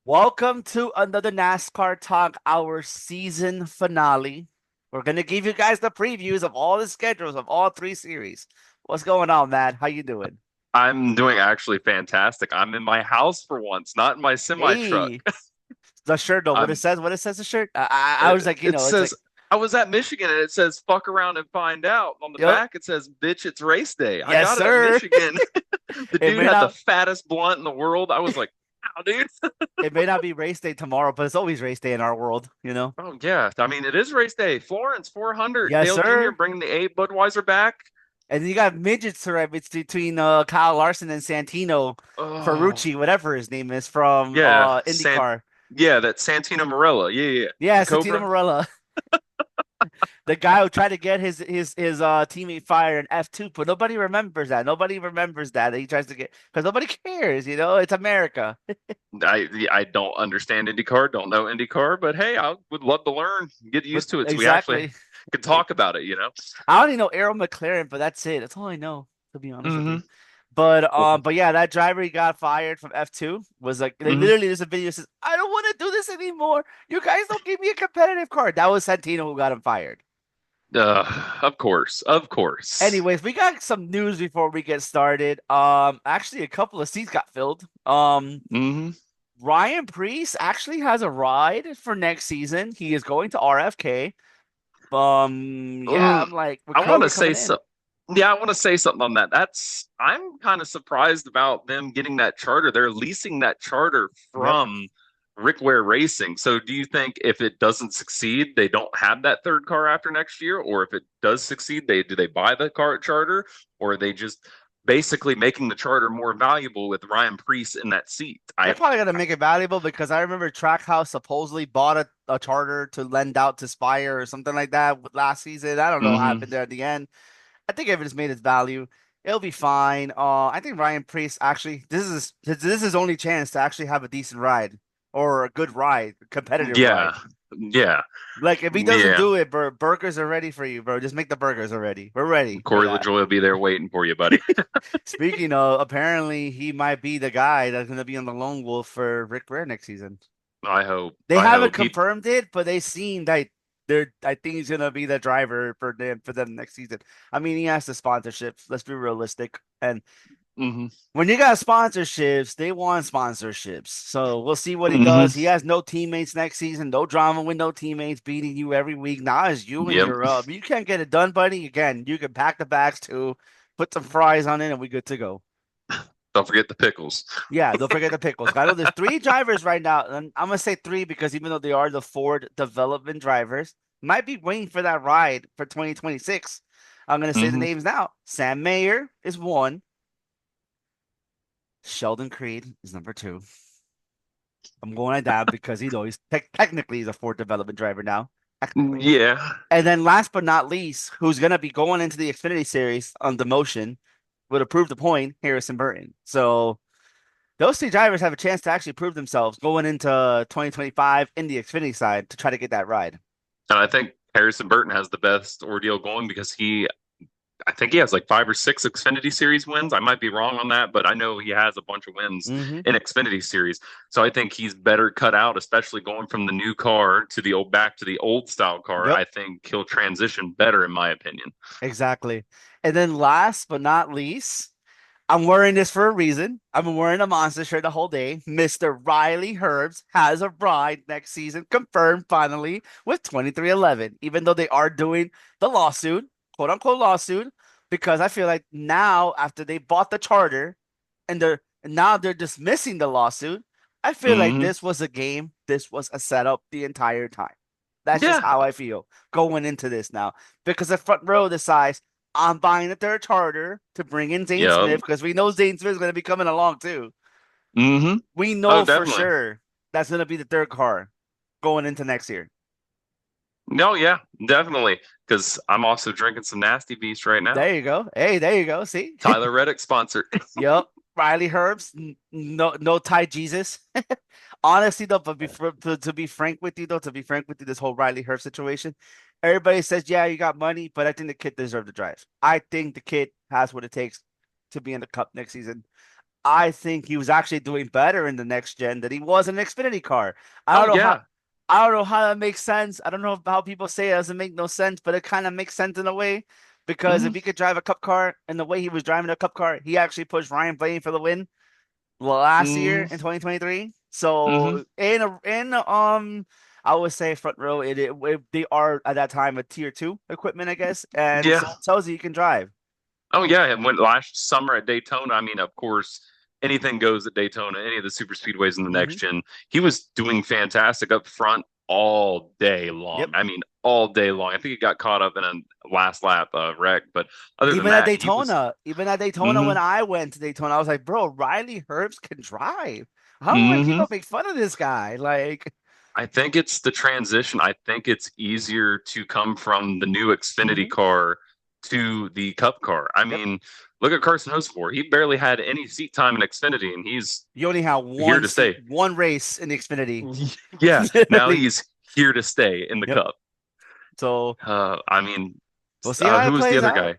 Welcome to another NASCAR Talk, our season finale. We're gonna give you guys the previews of all the schedules of all three series. What's going on, Matt? How you doing? I'm doing actually fantastic. I'm in my house for once, not in my semi truck. Hey, the shirt though. What it I'm says? What it says? The shirt. I was it, like, it it's like, says I was at Michigan and it says fuck around and find out. On the yep, back it says bitch it's race day. I yes, got it at sir. Michigan. The It dude may had the not, fattest blunt in the world. I was like, "Wow, dude." it may not be race day tomorrow, but it's always race day in our world. Oh yeah. I mean, it is race day. Florence 400. Yes, Dale Jr. sir. bringing the 8 Budweiser back. And then you got midgets to right between Kyle Larson and Santino Oh, Ferrucci, whatever his name is from yeah. IndyCar. Yeah, that Santino Marella. Yeah, yeah. Yeah, The Santino Cobra. Marella. The guy who tried to get his teammate fired in F2, but nobody remembers that. Nobody remembers that he tries to get because nobody cares. It's America. I don't understand IndyCar, don't know IndyCar, but hey, I would love to learn, get But used to it, so we actually exactly. can talk about it. I only know Errol McLaren, but that's it. That's all I know, to be honest with Hmm you. But Well, um, but yeah, that driver he got fired from F2 was like hmm literally there's a video that says, I don't want to do this anymore. You guys don't give me a competitive car. That was Santino who got him fired. of course, of course. Anyways, we got some news before we get started. Actually, a couple of seats got filled. hmm Ryan Preece actually has a ride for next season. He is going to RFK. Yeah, Um, I'm like I want to recovery say coming in. so. Yeah, I want to say something on that. I'm kind of surprised about them getting that charter. They're leasing that charter Yep. from Rick Ware Racing. So do you think if it doesn't succeed, they don't have that third car after next year? Or if it does succeed, they buy the car at charter? Or are they just basically making the charter more valuable with Ryan Preece in that seat? They're probably gonna make it valuable because I remember Trackhouse supposedly bought a charter to lend out to Spire or something like that last season. I don't know what Hmm happened there at the end. I think if it's made its value, it'll be fine. I think Ryan Priest actually this is his only chance to actually have a decent ride or a good ride, competitive ride. Yeah, yeah, Like if he doesn't yeah. do it, bro, burgers are ready for you, bro. Just make the burgers already. We're ready for Corey that. LaJoy will be there waiting for you, buddy. Speaking of, apparently he might be the guy that's gonna be on the lone wolf for Rick Ware next season. I hope. They I haven't hope he. confirmed it, but they seem that they're. I think he's gonna be the driver for them next season. I mean, he has the sponsorships. Let's be realistic. And Hmm when you got sponsorships, they want sponsorships. So we'll see what he hmm does. He has no teammates next season. No drama with no teammates beating you every week. Now it's you and Yep. you're up. You can't get it done, buddy. Again, you can pack the bags too, put some fries on it, and we good to go. Don't forget the pickles. Yeah, don't forget the pickles. I know there's three drivers right now, and I'm gonna say three because even though they are the Ford development drivers, might be waiting for that ride for 2026. I'm gonna say the Hmm names now. Sam Mayer is one. Sheldon Creed is number two. I'm going like that because he's technically he's a Ford development driver now, technically. Yeah. And then last but not least, who's gonna be going into the Xfinity Series on demotion would have proved the point, Harrison Burton. So those two drivers have a chance to actually prove themselves going into 2025 in the Xfinity side to try to get that ride. And I think Harrison Burton has the best ordeal going because I think he has like 5 or 6 Xfinity Series wins. I might be wrong on that, but I know he has a bunch of wins Hmm. in Xfinity Series. So I think he's better cut out, especially going from the new car to the old back to the old style car. Yep, I think he'll transition better, in my opinion. exactly. And then last but not least, I'm wearing this for a reason. I've been wearing a monster shirt the whole day. Mr. Riley Herbst has a ride next season, confirmed finally with 2311, even though they are doing the lawsuit, quote unquote lawsuit, because I feel like now, after they bought the charter and now they're dismissing the lawsuit, I feel like Hmm this was a game, this was a setup the entire time. That's just Yeah. how I feel going into this now. Because the front row decides I'm buying the third charter to bring in Zane Yeah. Smith because we know Zane Smith is going to be coming along too. hmm We Oh, know for definitely. sure that's going to be the third car going into next year. No, yeah, definitely. Because I'm also drinking some Nasty Beast right now. There you go. Hey, there you go. See? Tyler Reddick sponsored. Yep. Riley Herbst, no Ty Jesus. Honestly, though, but to be frank with you, this whole Riley Herbst situation, everybody says, yeah, you got money, but I think the kid deserves to drive. I think the kid has what it takes to be in the cup next season. I think he was actually doing better in the next gen than he was in an Xfinity car. I don't Oh know how yeah. I don't know how that makes sense. I don't know how people say it doesn't make no sense, but it kind of makes sense in a way because if Hmm. he could drive a cup car and the way he was driving a cup car, he actually pushed Ryan Blaney for the win last year Hmm. in 2023. Hmm. So I would say front row they are at that time a tier two equipment, I guess, and Yeah. so it tells you you can drive. Oh yeah, and went last summer at Daytona. I mean, of course, anything goes at Daytona, any of the super speedways in the next Hmm. gen. He was doing fantastic up front all day long. Yep. I mean, all day long. I think he got caught up in a last lap wreck, but other than that, he was. Even at Daytona Hmm. when I went to Daytona, I was like, bro, Riley Herbst can drive. How do Hmm. people make fun of this guy? Like, I think it's the transition. I think it's easier to come from the new Xfinity mhm. car to the Cup car. I Yep. mean, look at Carson Hoceforth. He barely had any seat time in Xfinity, and he's You only have here to stay. one race in the Xfinity. Yeah, now Literally. he's here to stay in the Yep. Cup. So I mean, we'll see how who it was the plays other out. guy?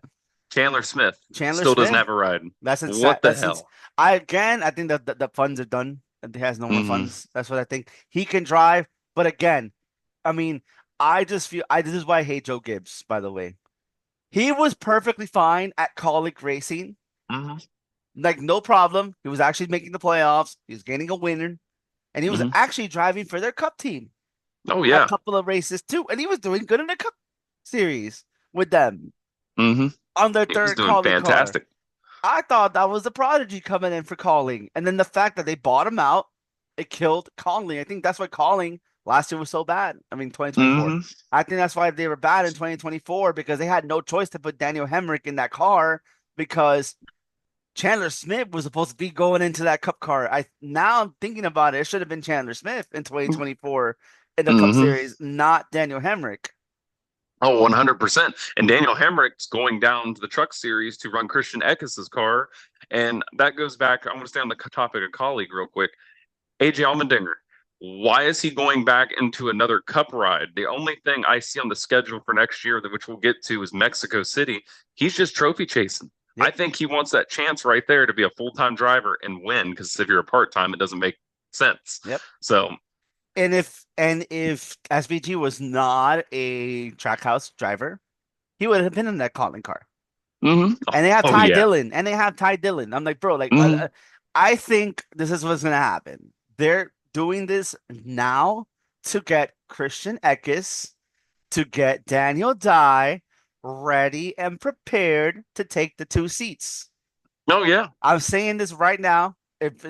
Chandler Smith Chandler still doesn't Smith. have a ride. That's insane. What the hell? I think that the funds are done. That he has no more Hmm. funds. That's what I think. He can drive, but again, I mean, I just feel I this is why I hate Joe Gibbs, by the way. He was perfectly fine at Colic racing. Hmm. Like no problem. He was actually making the playoffs. He was getting a winner. And he was Hmm. actually driving for their cup team Oh a yeah. couple of races too. And he was doing good in the cup series with them Hmm. on their He was third doing Colic car. fantastic. I thought that was the prodigy coming in for Calling. And then the fact that they bought him out, it killed Calling. I think that's why Calling last year was so bad. I mean, 2024. Hmm. I think that's why they were bad in 2024 because they had no choice to put Daniel Hemrick in that car because Chandler Smith was supposed to be going into that cup car. I now I'm thinking about it, it should have been Chandler Smith in 2024 in the Cup Hmm. Series, not Daniel Hemrick. Oh, 100%. And Daniel Hemrick's going down to the truck series to run Christian Eckes's car. And that goes back, I want to stay on the topic of colleague real quick. AJ Allmendinger, why is he going back into another cup ride? The only thing I see on the schedule for next year, which we'll get to, is Mexico City. He's just trophy chasing. I Yep, think he wants that chance right there to be a full-time driver and win, because if you're a part-time, it doesn't make sense. yep. So, And if SBG was not a trackhouse driver, he would have been in that Colin car. mhm. And they have Oh Ty yeah. Dillon, and they have Ty Dillon. I'm like, bro, like, Hmm. I think this is what's gonna happen. They're doing this now to get Christian Eckes, to get Daniel Dye ready and prepared to take the two seats. Oh yeah. I'm saying this right now. If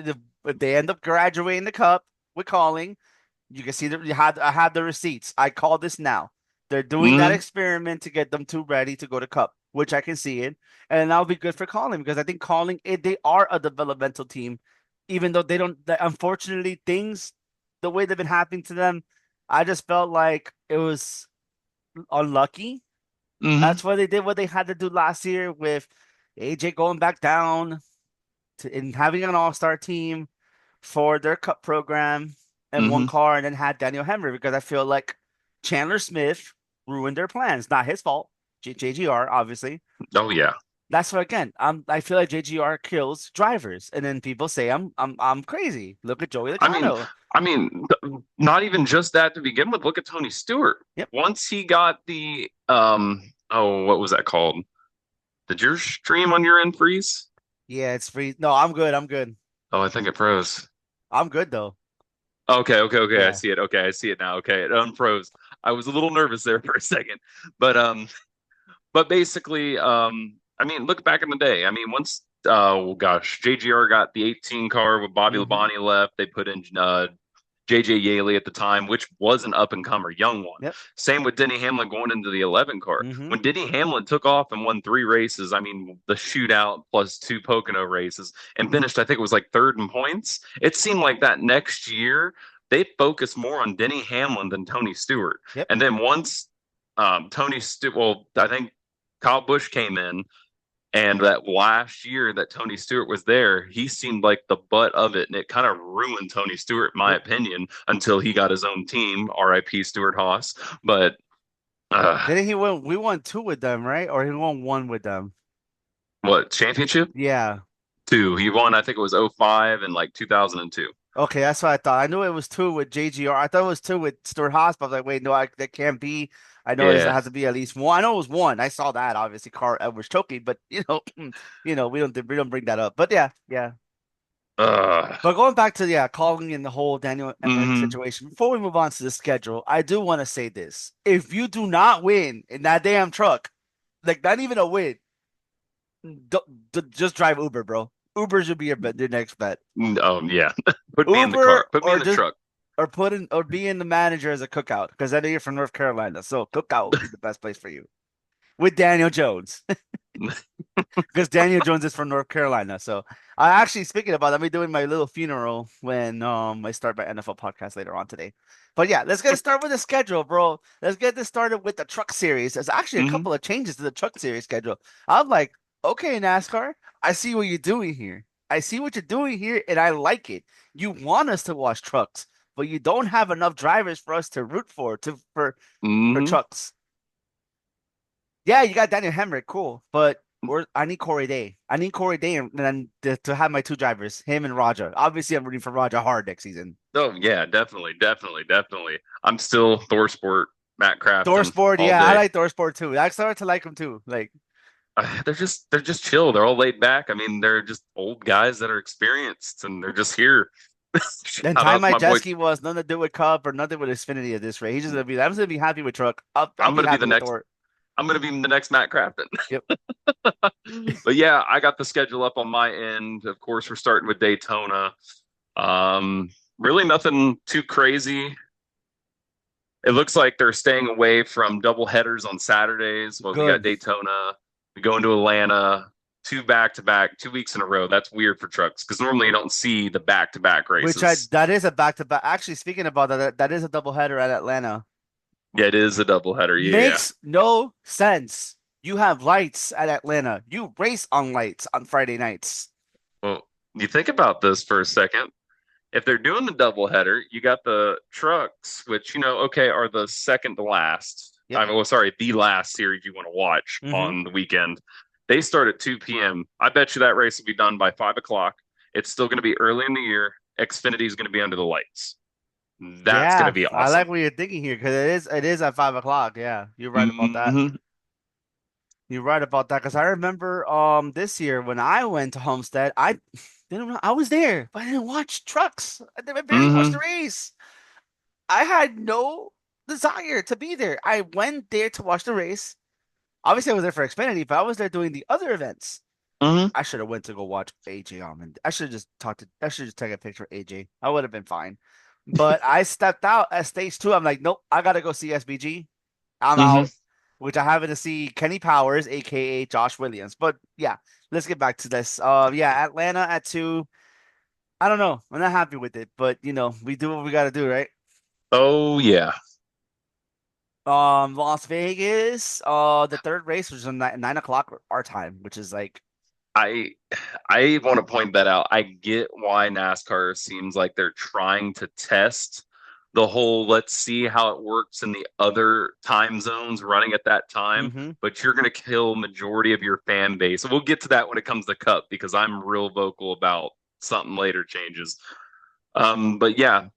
they end up graduating the cup with calling, you can see that I have the receipts. I call this now. They're doing that Hmm. experiment to get them two ready to go to cup, which I can see it, and that'll be good for calling because I think calling they are a developmental team, even though they don't. Unfortunately, things the way they've been happening to them, I just felt like it was unlucky. Hmm. That's why they did what they had to do last year with AJ going back down to and having an all-star team for their cup program and one Hmm. car and then had Daniel Henry because I feel like Chandler Smith ruined their plans. Not his fault. JGR, obviously. Oh yeah. That's what again. I feel like JGR kills drivers, and then people say I'm crazy. Look at Joey I mean, Logano. not even just that to begin with. Look at Tony Stewart. Yep. Once he got the oh, what was that called? Did your stream on your end freeze? Yeah, it's free. No, I'm good. I'm good. Oh, I think it froze. I'm good though. Okay, okay, okay. I Yeah. see it. Okay, I see it now. Okay, it unfroze. I was a little nervous there for a second, but basically, I mean, look back in the day. I mean, once oh gosh, JGR got the 18 car with Bobby Mm-hmm. Labonte left. They put in JJ Yaley at the time, which was an up and comer, young one. Yep. Same with Denny Hamlin going into the 11 car. Mm-hmm. When Denny Hamlin took off and won three races, I mean, the shootout plus two Pocono races, and finished, I think it was like third in points. It seemed like that next year they focused more on Denny Hamlin than Tony Stewart. Yep. And then once Tony Stewart, well, I think Kyle Busch came in, and that last year that Tony Stewart was there, he seemed like the butt of it. And it kind of ruined Tony Stewart, in my Yep. opinion, until he got his own team, RIP Stewart Haas. But Didn't he win? We won two with them, right? Or he won one with them. what, championship? Yeah. Two. He won, I think it was '05 and like 2002. Okay, that's what I thought. I knew it was two with JGR. I thought it was two with Stuart Haas, but I was like, wait, no, that can't be. I know it Yeah. has to be at least one. I know it was one. I saw that obviously. Carl Edwards choking, but we don't bring that up. But yeah, yeah. Uh, But going back to calling in the whole Daniel Emmett hmm situation. Before we move on to the schedule, I do want to say this: if you do not win in that damn truck, like not even a win, just drive Uber, bro. Uber should be your next bet. Oh yeah. Put me in the Uber car. Put me or in the just truck. or be in the manager as a cookout because I know you're from North Carolina, so cookout would be the best place for you with Daniel Jones because Daniel Jones is from North Carolina. So I actually speaking about, I'll be doing my little funeral when I start my NFL podcast later on today. But yeah, let's get started with the schedule, bro. Let's get this started with the truck series. There's actually a hmm couple of changes to the truck series schedule. I'm like, okay, NASCAR, I see what you're doing here. I see what you're doing here, and I like it. You want us to watch trucks, but you don't have enough drivers for us to root for hmm trucks. Yeah, you got Daniel Hemrick, cool, but I need Corey Day. I need Corey Day and then to have my two drivers, him and Roger. Obviously, I'm rooting for Roger hard next season. Oh yeah, definitely, definitely, definitely. I'm still Thor Sport, Matt Crafton Thorsport, all yeah, I day. like Thorsport too. I started to like him too. Like, They're just chill. They're all laid back. I mean, they're just old guys that are experienced and they're just here. and Shout Ty out to my my jet boy. ski was nothing to do with Cup or nothing with Xfinity at this rate. He's just gonna be. I'm just gonna be happy with truck. I'll I'm be gonna be happy the with next. Thor. I'm gonna be the next Matt Crafton. Yep. But yeah, I got the schedule up on my end. Of course, we're starting with Daytona. Um, really nothing too crazy. It looks like they're staying away from double headers on Saturdays. Well, we got Good. Daytona, we go into Atlanta, two back to back, 2 weeks in a row. That's weird for trucks because normally you don't see the back to back Which I races. that is a back to back. Actually, speaking about that is a double header at Atlanta. Yeah, it is a double header. Yeah. Makes no sense. You have lights at Atlanta. You race on lights on Friday nights. Well, you think about this for a second. If they're doing the double header, you got the trucks, which, okay, are the second to last. Yep. I mean, well, sorry, the last series you want to watch Mm-hmm. on the weekend. They start at 2 p.m. I bet you that race will be done by 5 o'clock. It's still going to be early in the year. Xfinity is going to be under the lights. That's going to Yeah, be I like awesome. what you're thinking here because it is at 5 o'clock. Yeah, you're right about that. hmm You're right about that because I remember this year when I went to Homestead, I didn't know I was there, but I didn't watch trucks. I barely watched the hmm race. I had no desire to be there. I went there to watch the race. Obviously, I was there for Xfinity, but I was there doing the other events. hmm I should have went to go watch AJ Almond. I should have just talked to. I should just take a picture of AJ. I would have been fine. But I stepped out at stage two. I'm like, nope, I gotta go see SBG. I'm hmm out, which I happen to see Kenny Powers, aka Josh Williams. But yeah, let's get back to this. Yeah, Atlanta at two. I don't know. I'm not happy with it, but we do what we gotta do, right? Oh yeah. Las Vegas, the third race was on 9 o'clock our time, which is like, I I want to point that out. I get why NASCAR seems like they're trying to test the whole let's see how it works in the other time zones running at that time, mm-hmm. but you're going to kill majority of your fan base. We'll get to that when it comes to Cup because I'm real vocal about something later changes. But yeah,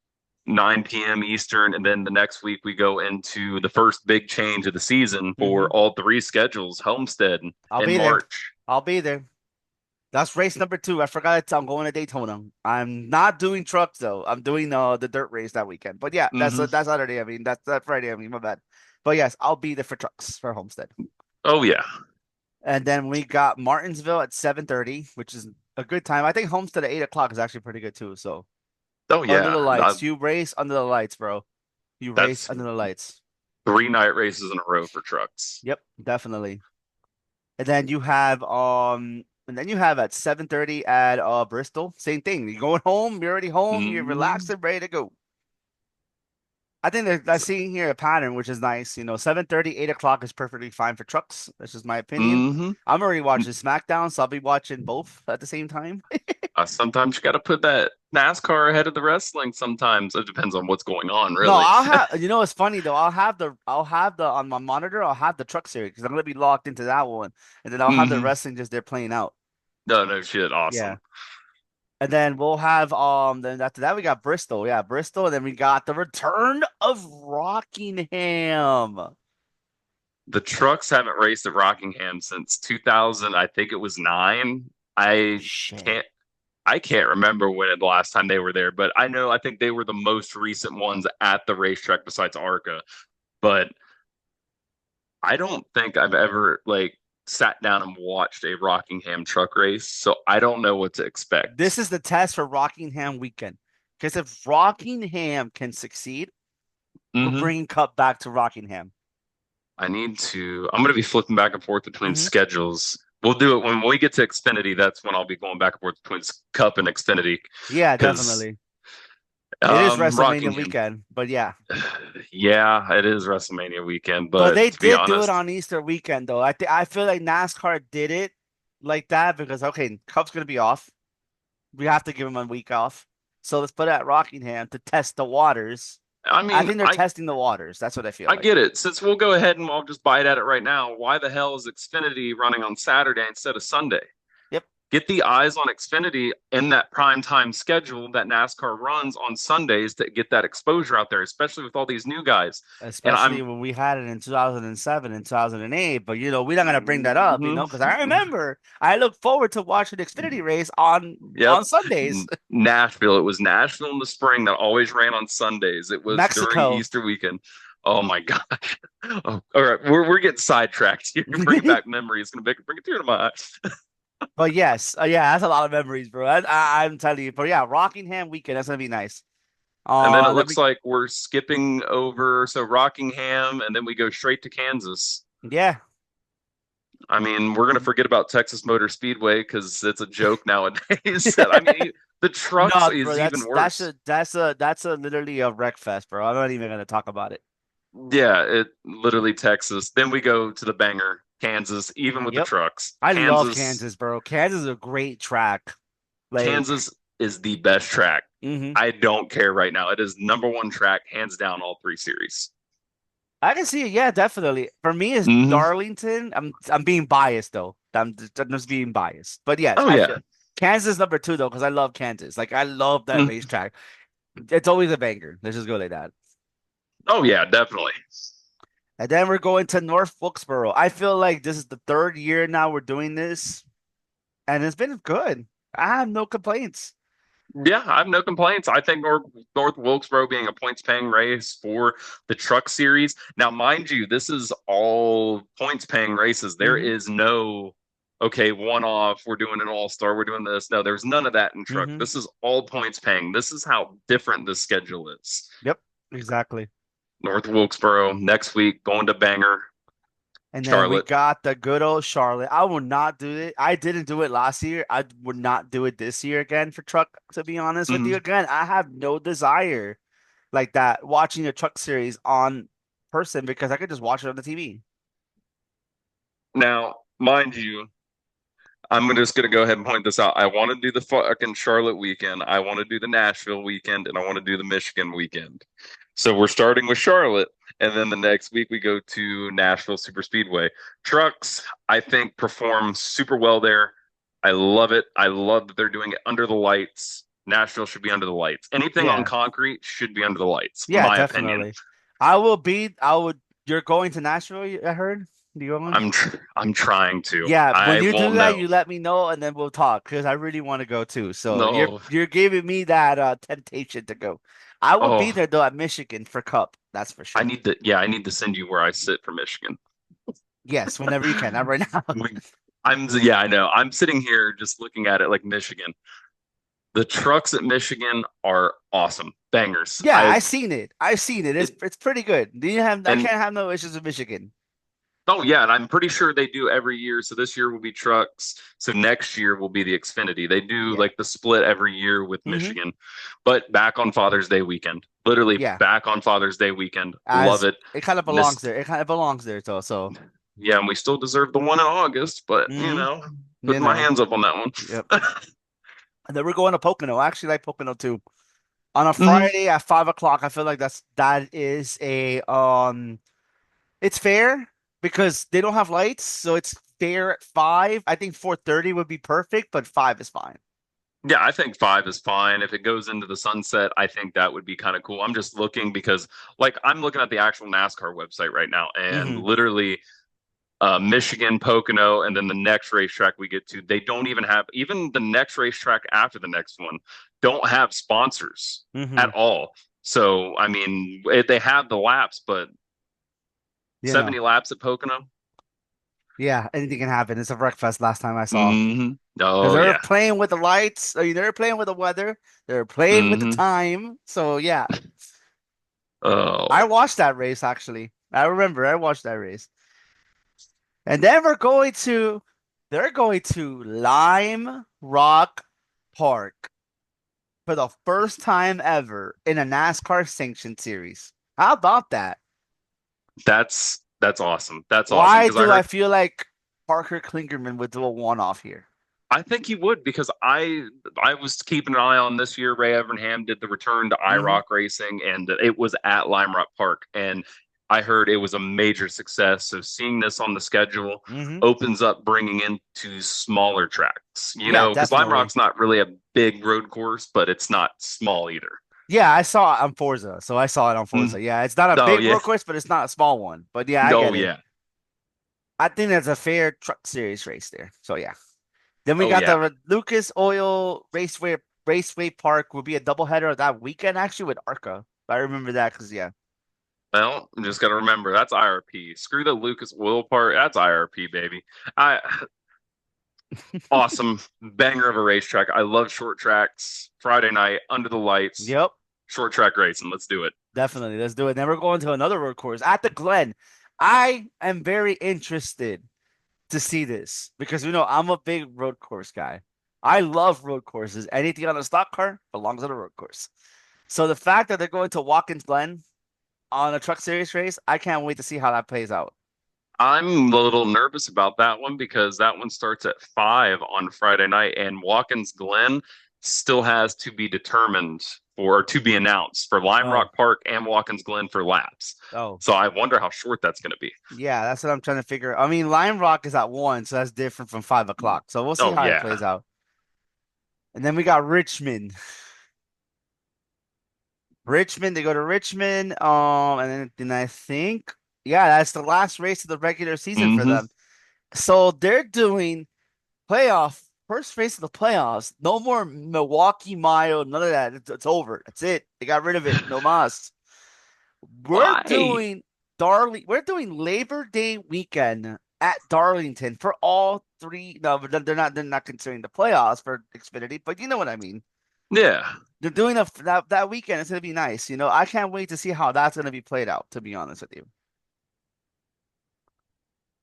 9 p.m. Eastern, and then the next week we go into the first big change of the season Mm-hmm. for all three schedules, Homestead I'll in be there. March. I'll be there. That's race number two. I forgot I'm going to Daytona. I'm not doing trucks though. I'm doing the dirt race that weekend. But yeah, hmm that's Saturday. I mean, that's that Friday. I mean, my bad. But yes, I'll be there for trucks for Homestead. Oh yeah. And then we got Martinsville at 7:30, which is a good time. I think Homestead at 8 o'clock is actually pretty good too. So Oh under yeah, the lights, you race under the lights, bro. You race that's under the lights. 3 night races in a row for trucks. Yep, definitely. And then you have at 7:30 at Bristol. Same thing. You're going home, you're already home, you're relaxed hmm and ready to go. I think that I'm seeing here a pattern, which is nice. 7:30, 8 o'clock is perfectly fine for trucks. That's just my opinion. hmm I'm already watching SmackDown, so I'll be watching both at the same time. Sometimes you got to put that NASCAR ahead of the wrestling. Sometimes it depends on what's going on, No, really. I'll have. It's funny though. I'll have the on my monitor. I'll have the truck series because I'm gonna be locked into that one, and then I'll have the hmm wrestling just there playing out. No, no shit. Yeah. Awesome. And then we'll have then after that we got Bristol. Yeah, Bristol, and then we got the return of Rockingham. The trucks haven't raced at Rockingham since 2000. I think it was nine. I Shit. can't. I can't remember when the last time they were there, but I know I think they were the most recent ones at the racetrack besides ARCA. But I don't think I've ever like sat down and watched a Rockingham truck race, so I don't know what to This expect. is the test for Rockingham weekend. Because if Rockingham can succeed, we're Hmm. bringing Cup back to Rockingham. I'm going to be flipping back and forth between Hmm. schedules. We'll do it when we get to Xfinity. That's when I'll be going back and forth between Cup and Xfinity Yeah, because definitely. It is WrestleMania Rockingham, weekend, but yeah. yeah, it is WrestleMania weekend. But But they to be did do it honest, on Easter weekend though. I feel like NASCAR did it like that because okay, Cup's gonna be off. We have to give him a week off. So let's put it at Rockingham to test the waters. I I mean, think they're testing the waters. That's what I feel I like. get it. Since we'll go ahead and I'll just bite at it right now. Why the hell is Xfinity running on Saturday instead of Sunday? Yep. Get the eyes on Xfinity in that prime time schedule that NASCAR runs on Sundays to get that exposure out there, especially with all these new guys. And Especially I'm, when we had it in 2007 and 2008. But we're not gonna bring that up, mhm. because I remember I look forward to watching the Xfinity race on Yep. Sundays. Nashville. It was Nashville in the spring that always ran on Sundays. It was during Mexico. Easter weekend. Oh my gosh. Oh, all right, we're getting sidetracked here. Bringing back memories. Gonna bring a tear to my eye. But yes, yeah, that's a lot of memories, bro. I'm telling you. But yeah, Rockingham weekend, that's gonna be nice. And then it Then looks we, like we're skipping over so Rockingham, and then we go straight to Kansas. yeah, I mean, we're gonna forget about Texas Motor Speedway because it's a joke nowadays. I mean, the trucks no, bro, is even that's worse. a literally a wreck fest, bro. I'm not even gonna talk about it. Yeah, it literally Texas. Then we go to the banger, Kansas, even with the Yep, trucks. I love Kansas, Kansas, bro. Kansas is a great track. Like, Kansas is the best track. hmm I don't care right now. It is number one track, hands down, all three series. I can see it. Yeah, definitely. For me, it's Hmm. Darlington. I'm being biased though. I'm just being biased. But yes, Oh I yeah. feel Kansas number two though because I love Kansas. Like I love that Mm. racetrack. It's always a banger. Let's just go like that. Oh yeah, definitely. And then we're going to North Wilkesboro. I feel like this is the third year now we're doing this, and it's been good. I have no complaints. Yeah, I have no complaints. I think North Wilkesboro being a points paying race for the truck series. Now, mind you, this is all points paying races. There Hmm. is no, okay, one off, we're doing an all star, we're doing this. No, there's none of that in truck. Hmm. This is all points paying. This is how different the schedule is. Yep, exactly. North Wilkesboro next week, going to Banger, And then we Charlotte. got the good old Charlotte. I will not do it. I didn't do it last year. I would not do it this year again for truck, to be honest with you. Mhm. Again, I have no desire like that watching a truck series on person because I could just watch it on the TV. Now, mind you, I'm just gonna go ahead and point this out. I want to do the fucking Charlotte weekend. I want to do the Nashville weekend, and I want to do the Michigan weekend. So we're starting with Charlotte, and then the next week we go to Nashville Super Speedway. Trucks, I think, perform super well there. I love it. I love that they're doing it under the lights. Nashville should be under the lights. Anything on Yeah. concrete should be under the lights, Yeah, my opinion. definitely. I would you're going to Nashville, I heard? You going? I'm trying to. Yeah, when I you do won't that, know. you let me know and then we'll talk because I really want to go too. So No. you're giving me that temptation to go. I will be Oh, there though at Michigan for Cup. That's for I sure. need to. Yeah, I need to send you where I sit for Michigan. Yes, whenever you can. Not right now. We, yeah, I know. I'm sitting here just looking at it like Michigan. The trucks at Michigan are awesome, bangers. Yeah, I seen it. I've seen it. It It's pretty good. Do you have I and can't have no issues with Michigan. oh yeah, and I'm pretty sure they do every year. So this year will be trucks. So next year will be the Xfinity. They do Yeah. like the split every year with Hmm. Michigan, but back on Father's Day weekend. Literally Yeah. back on Father's Day weekend. Love As it. it kind of belongs Missed. there. It kind of belongs there though. So Yeah, and we still deserve the one in August, but hmm you putting my know. hands up on that one. Yep. And then we're going to Pocono. I actually like Pocono too. On a Hmm. Friday at 5 o'clock, I feel like that is a it's fair because they don't have lights, so it's fair at 5. I think 4:30 would be perfect, but 5 is fine. Yeah, I think 5 is fine. If it goes into the sunset, I think that would be kind of cool. I'm just looking because, like, I'm looking at the actual NASCAR website right now, and Hmm. literally, Michigan, Pocono, and then the next racetrack we get to, they don't even have, even the next racetrack after the next one, don't have sponsors Hmm. at all. So, I mean, they have the laps, but You know, 70 laps at Pocono? yeah, anything can happen. It's a wreck fest last time I saw. Because Oh, they're yeah. playing with the lights. I mean, they're playing with the weather. They're playing with the hmm time. So yeah, I Oh, watched that race actually. I remember I watched that race. And then they're going to Lime Rock Park for the first time ever in a NASCAR sanctioned series. How about that? that's awesome. That's awesome Why because I do I heard feel like Parker Klingerman would do a one-off here? I think he would because I was keeping an eye on this year. Ray Evernham did the return to Hmm. IROC racing, and it was at Lime Rock Park, and I heard it was a major success. So seeing this on the schedule Hmm. opens up bringing into smaller tracks, Yeah, because Lime definitely. Rock's not really a big road course, but it's not small either. Yeah, I saw it on Forza, so I saw it on Mm. Forza. Yeah, it's not a Oh big yeah, road course, but it's not a small one. But yeah, I oh get it. yeah, I think that's a fair truck series race there. So yeah. Then we oh got yeah. the Lucas Oil Raceway Park will be a doubleheader that weekend actually with ARCA. I remember that because yeah. Well, I'm just gotta remember that's IRP. Screw the Lucas Oil Part. That's IRP, baby. I Awesome banger of a racetrack. I love short tracks. Friday night under the lights, Yep, short track racing. Let's do it. definitely. Let's do it. Then we're going to another road course at the Glen. I am very interested to see this because I'm a big road course guy. I love road courses. Anything on a stock car belongs on a road course. So the fact that they're going to Watkins Glen on a truck series race, I can't wait to see how that plays out. I'm a little nervous about that one because that one starts at 5 on Friday night, and Watkins Glen still has to be determined or to be announced for Lime Oh, Rock Park and Watkins Glen for laps. oh, So I wonder how short that's going to be. yeah, that's what I'm trying to figure. I mean, Lime Rock is at 1, so that's different from 5 o'clock. So we'll see Oh how it yeah, plays out. And then we got Richmond. Richmond, they go to Richmond. And then I think, yeah, that's the last race of the regular season for hmm them. So they're doing first race of the playoffs. No more Milwaukee Mile, none of that. It's over. That's it. They got rid of it. No mas. We're Why? doing We're doing Labor Day weekend at Darlington for all three. No, but they're not considering the playoffs for Xfinity, but you know what I mean. Yeah. They're doing that weekend. It's gonna be nice. I can't wait to see how that's gonna be played out, to be honest with you.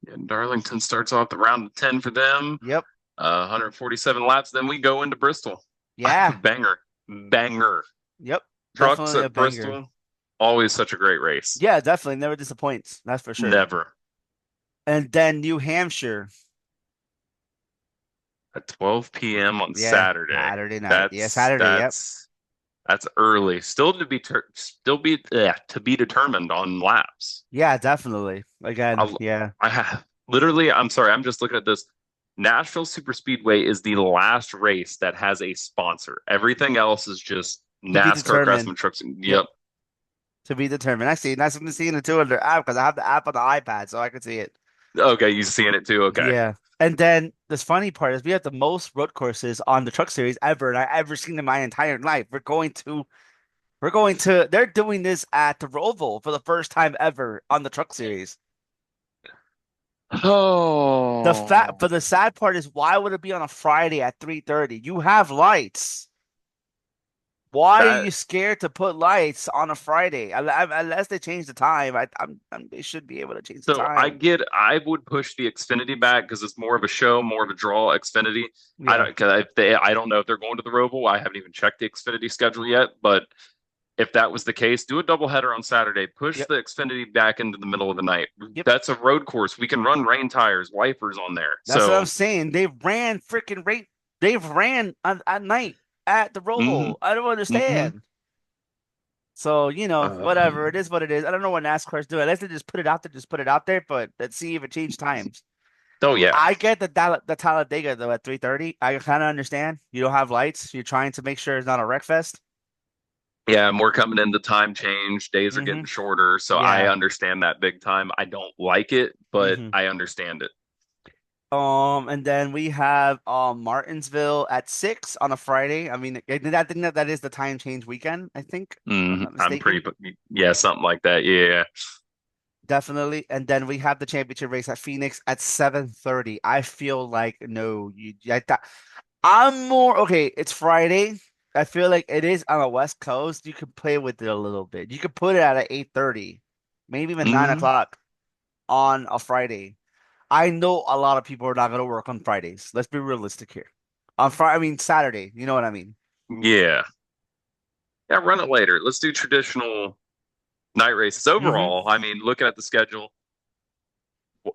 Yeah, Darlington starts off the round of 10 for them. Yep. 147 laps. Then we go into Bristol. Yeah. Banger, banger. Yep. Trucks Definitely a at banger. Bristol, always such a great race. Yeah, definitely. Never disappoints. That's for sure. Never. And then New Hampshire. At 12 p.m. on Yeah. Saturday. Saturday night. Yeah, That's Saturday. Yep. that's that's early. Still to be determined on laps. Yeah, definitely. Again, I yeah. I have literally. I'm sorry. I'm just looking at this. Nashville Super Speedway is the last race that has a sponsor. Everything else is just To be NASCAR determined. Craftsman trucks. Yep. Yep. To be determined. I see. That's something seeing it too on their app because I have the app on the iPad, so I can see it. Okay, you seeing it too? Okay. Yeah. And then this funny part is we have the most road courses on the truck series ever, and I ever seen in my entire life. They're doing this at the Roval for the first time ever on the truck series. Oh, The sad part is why would it be on a Friday at 3:30? You have lights. Why are that you scared to put lights on a Friday? Unless they change the time, they should be able to change the So I time. get, I would push the Xfinity back because it's more of a show, more of a draw. Xfinity. I Yeah. don't, cause I don't know if they're going to the Roval. I haven't even checked the Xfinity schedule yet. But if that was the case, do a doubleheader on Saturday. Push Yep. the Xfinity back into the middle of the night. Yep. That's a road course. We can run rain tires, wipers on there. That's what I'm So, saying. They've ran at night at the hmm Roval. I don't hmm understand. So, whatever. It is what it is. I don't know what NASCAR's doing. Unless they just put it out there, just put it out there, but let's see if it changed times. Oh yeah. I get the Talladega though at 3:30. I kind of understand. You don't have lights. You're trying to make sure it's not a wreck fest. Yeah, and we're coming into time change. Days are Hmm. getting shorter, so I Yeah. understand that big time. I don't like it, but Hmm. I understand it. And then we have Martinsville at 6 on a Friday. I mean, that is the time change weekend, I think, if I'm not I'm pretty, mistaken. yeah, something like that. Yeah. Definitely. And then we have the championship race at Phoenix at 7:30. I feel like no, I'm more okay, it's Friday. I feel like it is on the West Coast. You could play with it a little bit. You could put it at 8:30, maybe even nine hmm o'clock on a Friday. I know a lot of people are not going to work on Fridays. Let's be realistic here. On Friday, I mean Saturday. You know what I mean? Yeah. Yeah, run it later. Let's do traditional night races. Hmm. Overall, I mean, looking at the schedule,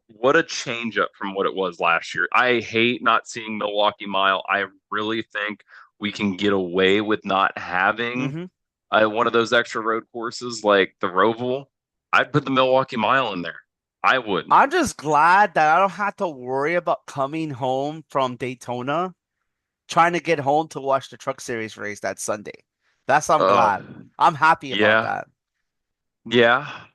what a change up from what it was last year. I hate not seeing Milwaukee Mile. I really think we can get away with not having Hmm. one of those extra road courses like the Roval. I'd put the Milwaukee Mile in there. I would. I'm just glad that I don't have to worry about coming home from Daytona, trying to get home to watch the Truck Series race that Sunday. I'm Uh, glad. I'm happy about yeah, that yeah,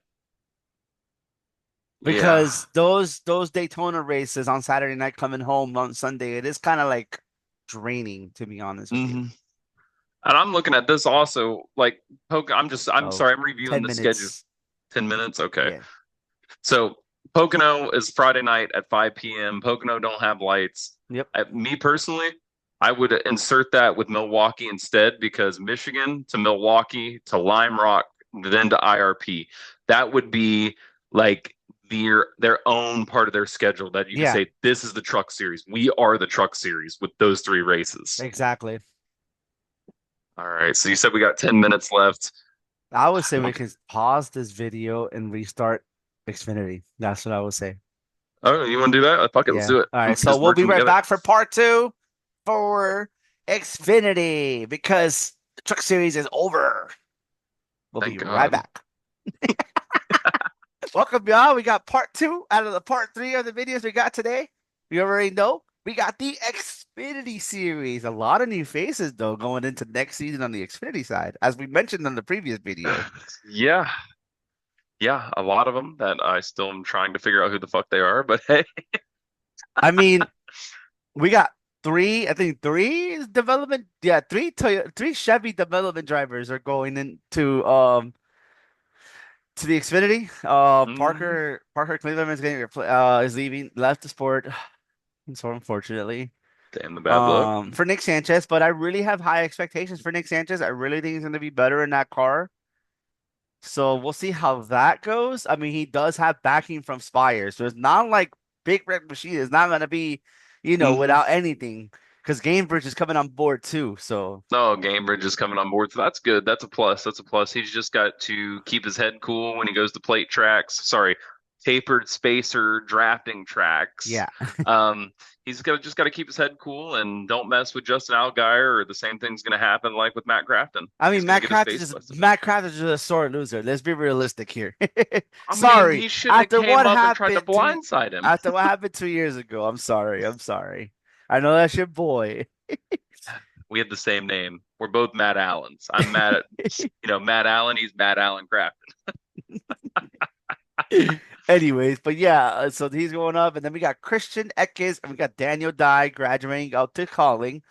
yeah. because those Daytona races on Saturday night coming home on Sunday, it is kind of like draining to be honest with you. hmm And I'm looking at this also, like, I'm Oh, sorry, I'm reviewing 10 the schedule. minutes. 10 minutes? Okay. Yeah. So Pocono is Friday night at 5 p.m. Pocono don't have lights. Yep. Me personally, I would insert that with Milwaukee instead because Michigan to Milwaukee to Lime Rock, then to IRP. That would be like their own part of their schedule that you could Yeah, say, this is the truck series. We are the truck series with those three races. exactly. All right. So you said we got 10 minutes left. I would say we Okay. could pause this video and restart Xfinity. That's what I would say. Oh, you want to do that? Fuck it. Let's Yeah. do it. All We right. can So just we'll merge be them right together. back for part two for Xfinity because the Truck Series is over. We'll Thank be right God. back. Welcome, y'all. We got part two out of the part three of the videos we got today. You already know we got the Xfinity series. A lot of new faces, though, going into next season on the Xfinity side, as we mentioned on the previous video. Yeah. Yeah, a lot of them that I still am trying to figure out who the fuck they are, but hey, I mean, we got I think three development, yeah, three Chevy development drivers are going into to the Xfinity. hmm Parker Cleveland is getting is leaving, left the sport, so unfortunately. damn the bad luck. For Nick Sanchez, but I really have high expectations for Nick Sanchez. I really think he's going to be better in that car. So we'll see how that goes. I mean, he does have backing from Spire, so it's not like Big Red Machine is not going to be, hmm without anything because Gamebridge is coming on board too. So No, Gamebridge is coming on board, so that's good. That's a plus. That's a plus. He's just got to keep his head cool when he goes to plate tracks. Sorry, tapered spacer drafting tracks. yeah, He's just got to keep his head cool and don't mess with Justin Allgaier, or the same thing's going to happen like with Matt Grafton. I He's mean going to get his face busted. Matt Craft is just a sore loser. Let's be realistic here. I mean, Sorry, he shouldn't have came up and tried to blindside him. after what happened 2 years ago. I'm sorry. I'm sorry. I know that's your boy. We had the same name. We're both Matt Allens. I'm Matt, Matt Allen. He's Matt Allen Craft. Anyways, but yeah, so he's going up, and then we got Christian Eckes, and we got Daniel Dye graduating out to calling.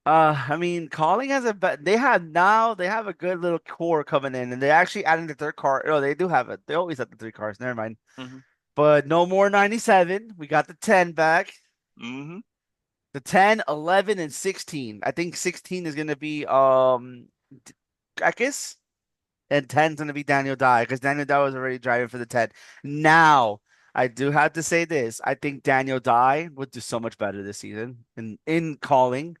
I mean, calling has they have a good little core coming in, and they're actually adding the third car. Oh, they do have it. They always have the three cars. Never mind. hmm But no more 97. We got the 10 back. hmm The 10, 11, and 16. I think 16 is gonna be Eckes, and 10 is gonna be Daniel Dye because Daniel Dye was already driving for the 10. Now, I do have to say this. I think Daniel Dye would do so much better this season in calling.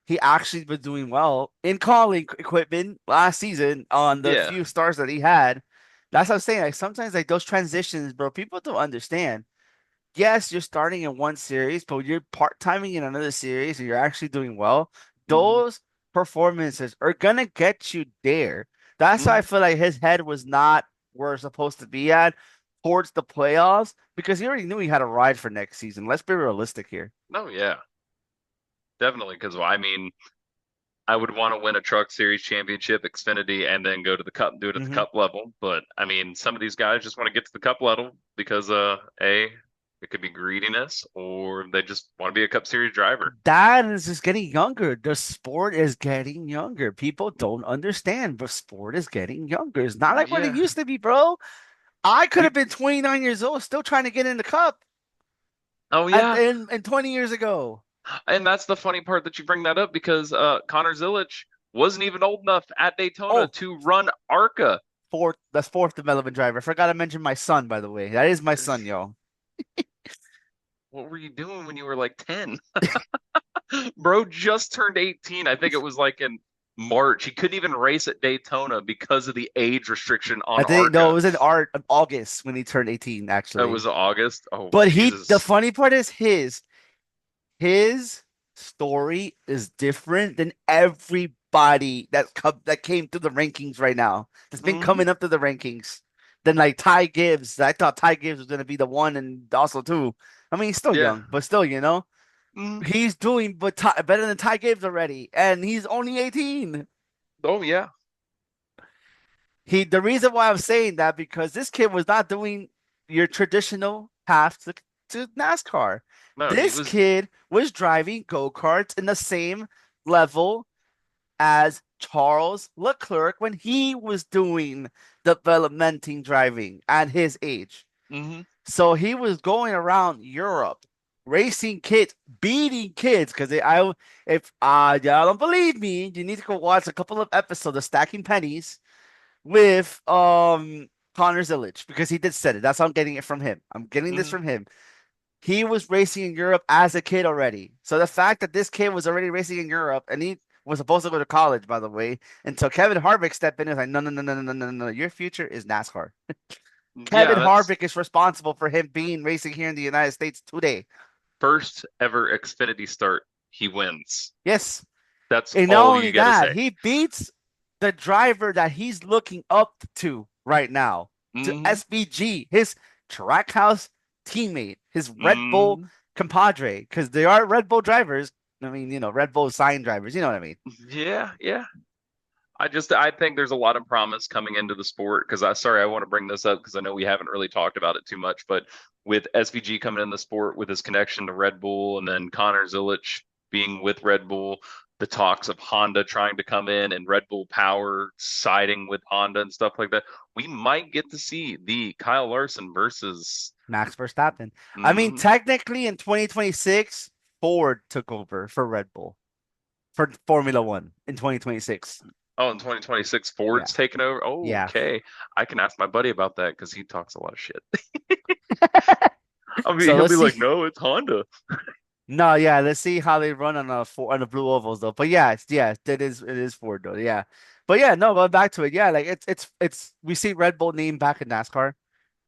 He actually been doing well in calling equipment last season on the Yeah. few stars that he had. That's what I'm saying. Like sometimes like those transitions, bro, people don't understand. Yes, you're starting in one series, but you're part-timing in another series and you're actually doing well. hmm Those performances are gonna get you there. That's why I hmm feel like his head was not where it's supposed to be at. towards the playoffs because he already knew he had a ride for next season. Let's be realistic here. No, yeah, definitely. Because I mean, I would want to win a Truck Series championship, Xfinity, and then go to the Cup and do it at the Hmm. Cup level. But I mean, some of these guys just want to get to the Cup level because, it could be greediness, or they just want to be a Cup Series driver. That is just getting younger. The sport is getting younger. People don't understand, but sport is getting younger. It's not like what it Yeah, used to be, bro. I could we. have been 29 years old, still trying to get in the cup Oh yeah, and 20 years ago. and that's the funny part that you bring that up because Connor Zilisch wasn't even old enough at Daytona Oh, to run ARCA. that's fourth development driver. Forgot to mention my son, by the way. That is my son, yo. What were you doing when you were like 10? Bro just turned 18. I think it was like in March. He couldn't even race at Daytona because of the age restriction I on think no, it ARCA. was in August when he turned 18, It actually. was August. Oh, But the Jesus. funny part is his story is different than everybody that came through the rankings right now. That's been Hmm. coming up to the rankings. Than like Ty Gibbs. I thought Ty Gibbs was gonna be the one and also two. I mean, he's still Yeah. young, but still, Hmm. he's doing better than Ty Gibbs already, and he's only 18. Oh, yeah. The reason why I'm saying that because this kid was not doing your traditional path to NASCAR. No, he This was. kid was driving go-karts in the same level as Charles Leclerc when he was doing developmenting driving at his age. Hmm. So he was going around Europe racing kids, beating kids. Because I, if y'all don't believe me, you need to go watch a couple of episodes of Stacking Pennies with Connor Zilisch because he did said it. That's how I'm getting it from him. I'm getting this Hmm. from him. He was racing in Europe as a kid already. So the fact that this kid was already racing in Europe and he was supposed to go to college, by the way, until Kevin Harvick stepped in and was like, no, no, no, no, no, no, no, no. Your future is NASCAR. Yeah, Kevin that's Harvick is responsible for him being racing here in the United States today. first ever Xfinity start. He wins. Yes. That's And not all only you got to that, say. he beats the driver that he's looking up to right now, to Hmm. SVG, his Trackhouse teammate, his Red Bull Hmm. compadre, because they are Red Bull drivers. I mean, Red Bull sign drivers. You know what I mean? Yeah, yeah. I think there's a lot of promise coming into the sport because I want to bring this up because I know we haven't really talked about it too much, but with SVG coming in the sport with his connection to Red Bull and then Connor Zilisch being with Red Bull, the talks of Honda trying to come in and Red Bull Power siding with Honda and stuff like that, we might get to see the Kyle Larson versus. Max Verstappen. I mean, Mhm. technically in 2026, Ford took over for Red Bull for Formula One in 2026. Oh, in 2026, Yeah. Ford's taking over. Oh, Yeah. okay. I can ask my buddy about that because he talks a lot of shit. I mean, So he'll let's be see. like, no, it's Honda. No, yeah, let's see how they run on the blue ovals though. But yeah, it is Ford though. Yeah. But yeah, no, going back to it. Yeah, like it's we see Red Bull name back in NASCAR.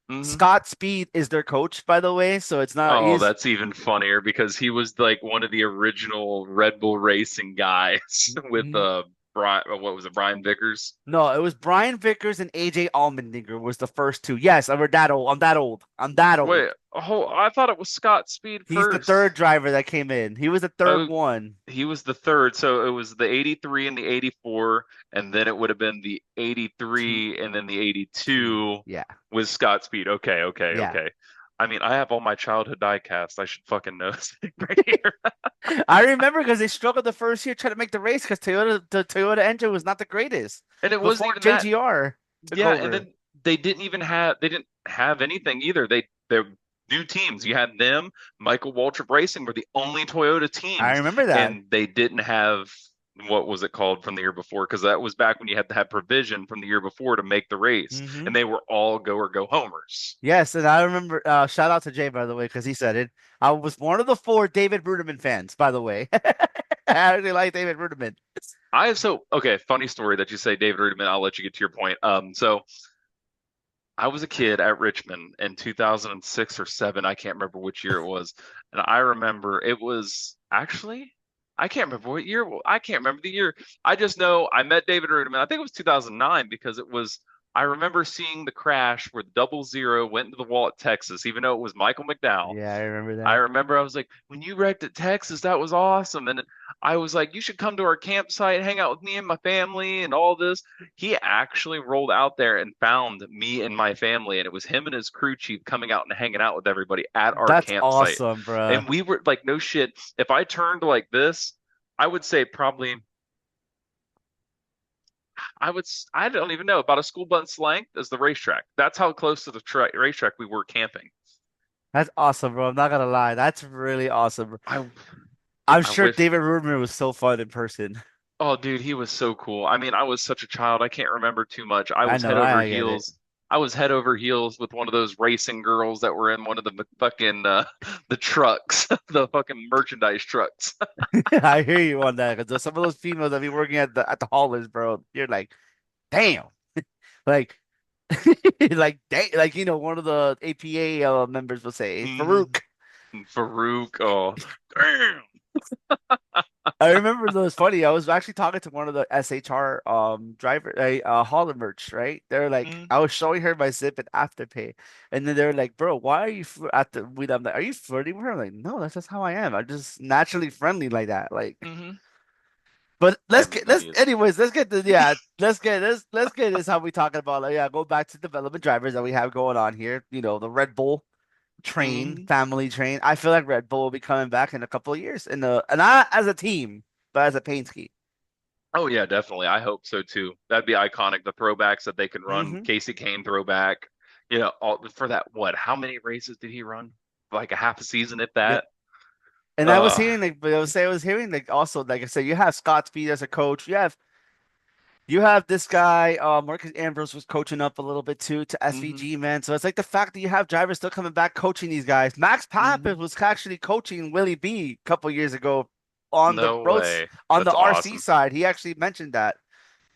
Hmm. Scott Speed is their coach, by the way. So it's not Oh, he's that's even funnier because he was like one of the original Red Bull Racing guys with Brian, what was it, Brian Vickers? no, it was Brian Vickers and AJ Allmendinger was the first two. Yes, I'm that old. I'm that old. I'm that old. Wait, oh, I thought it was Scott Speed He's the third first. driver that came in. He was the third Oh, one. he was the third, so it was the 83 and the 84, and then it would have been the Two, 83 and then the two. 82 Yeah. with Scott Speed. Okay, okay, Yeah. okay. I mean, I have all my childhood diecast. I should fucking know this thing right here. I remember because they struggled the first year trying to make the race because the Toyota engine was not the greatest And it wasn't before even that. JGR took Yeah, and over. then they didn't have anything either. They're new teams. You had them, Michael Waltrip Racing were the only Toyota I teams, remember that. and they didn't have what was it called from the year before? Because that was back when you had to have provision from the year before to make the race, Hmm. and they were all go or go homers. Yes, and I remember. Shout out to Jay, by the way, because he said it. I was one of the four David Ruderman fans, by the way. I really like David Ruderman. I have so okay, funny story that you say, David Rudiman. I'll let you get to your point. So I was a kid at Richmond in 2006 or seven. I can't remember which year it was. And I remember it was actually, I can't remember what year. I can't remember the year. I just know I met David Rudiman. I think it was 2009 because it was I remember seeing the crash where the 00 went into the wall at Texas, even though it was Michael McDowell. Yeah, I remember I that. remember I was like, when you wrecked at Texas, that was awesome. And I was like, you should come to our campsite, hang out with me and my family and all this. He actually rolled out there and found me and my family. And it was him and his crew chief coming out and hanging out with everybody at our That's campsite. awesome, bro. And we were like, no shit. If I turned like this, I would say probably, I don't even know, about a school bus length is the racetrack. That's how close to the racetrack we were camping. That's awesome, bro. I'm not gonna lie. That's really awesome, bro. I, I'm I sure wish. David Rubin was so fun in person. Oh, dude, he was so cool. I mean, I was such a child. I can't remember too much. I I was know, head over I get it. heels. I was head over heels with one of those racing girls that were in one of the fucking the trucks, the fucking merchandise trucks. I hear you on that because some of those females that be working at the haulers, bro, you're like, damn, like, like one of the APA members will say, Hmm. Farouk. Farouk. Oh, damn. I remember though, it's funny. I was actually talking to one of the SHR driver hauler merch, right? They're like, Hmm. I was showing her my zip and afterpay, and then they're like, bro, why are you at the with I'm like, are you flirting with her? I'm like, no, that's just how I am. I'm just naturally friendly like that. Like, Hmm. but let's Everybody is. anyways, let's get this how we talking about like go back to development drivers that we have going on here. The Red Bull train, Hmm. family train. I feel like Red Bull will be coming back in a couple of years and not as a team, but as a paint scheme. Oh yeah, definitely. I hope so too. That'd be iconic. The throwbacks that they can run. Hmm. Casey Kane throwback. For that, what? How many races did he run? Like a half a season, if Yep. that. And I was Uh, hearing like, but I was hearing like also like I said, you have Scott Speed as a coach. You have this guy, Marcus Ambrose was coaching up a little bit too to hmm. SVG, man. So it's like the fact that you have drivers still coming back coaching these guys. Max Hmm. Papis was actually coaching Willie B a couple years ago on the No roads way. on the That's RC awesome. side. He actually mentioned that.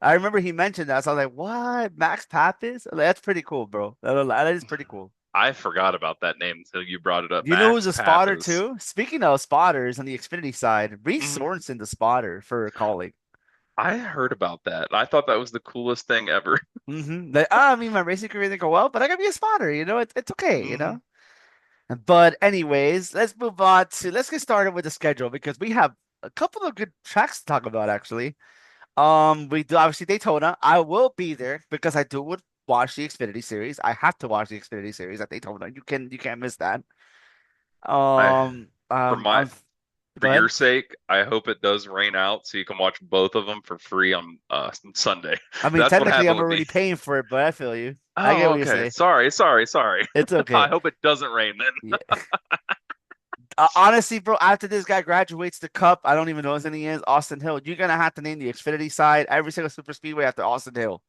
I remember he mentioned that. So I was like, "What? Max Papis? Like, that's pretty cool, bro. That is pretty cool." I forgot about that name until you brought it up. You know who's Max a spotter Pappas. too? Speaking of spotters on the Xfinity side, Reese Hmm. Sorensen, the spotter for calling. I heard about that. I thought that was the coolest thing ever. Like, I mean, my racing career didn't go well, but I gotta be a spotter. It's okay. Hmm. But anyways, let's get started with the schedule because we have a couple of good tracks to talk about actually. We do obviously Daytona. I will be there because I do would watch the Xfinity series. I have to watch the Xfinity series at Daytona. You can't miss that. I for my I'm for Go your ahead. sake, I hope it does rain out so you can watch both of them for free on Sunday. I mean, That's what technically, happened I'm with me. already paying for it, but I feel you. I get Oh, what you okay. say. Sorry, sorry, sorry. It's I okay. hope it doesn't rain then. Yeah. Honestly, bro, after this guy graduates the cup, I don't even know his name is, Austin Hill. You're gonna have to name the Xfinity side every single super speedway after Austin Hill.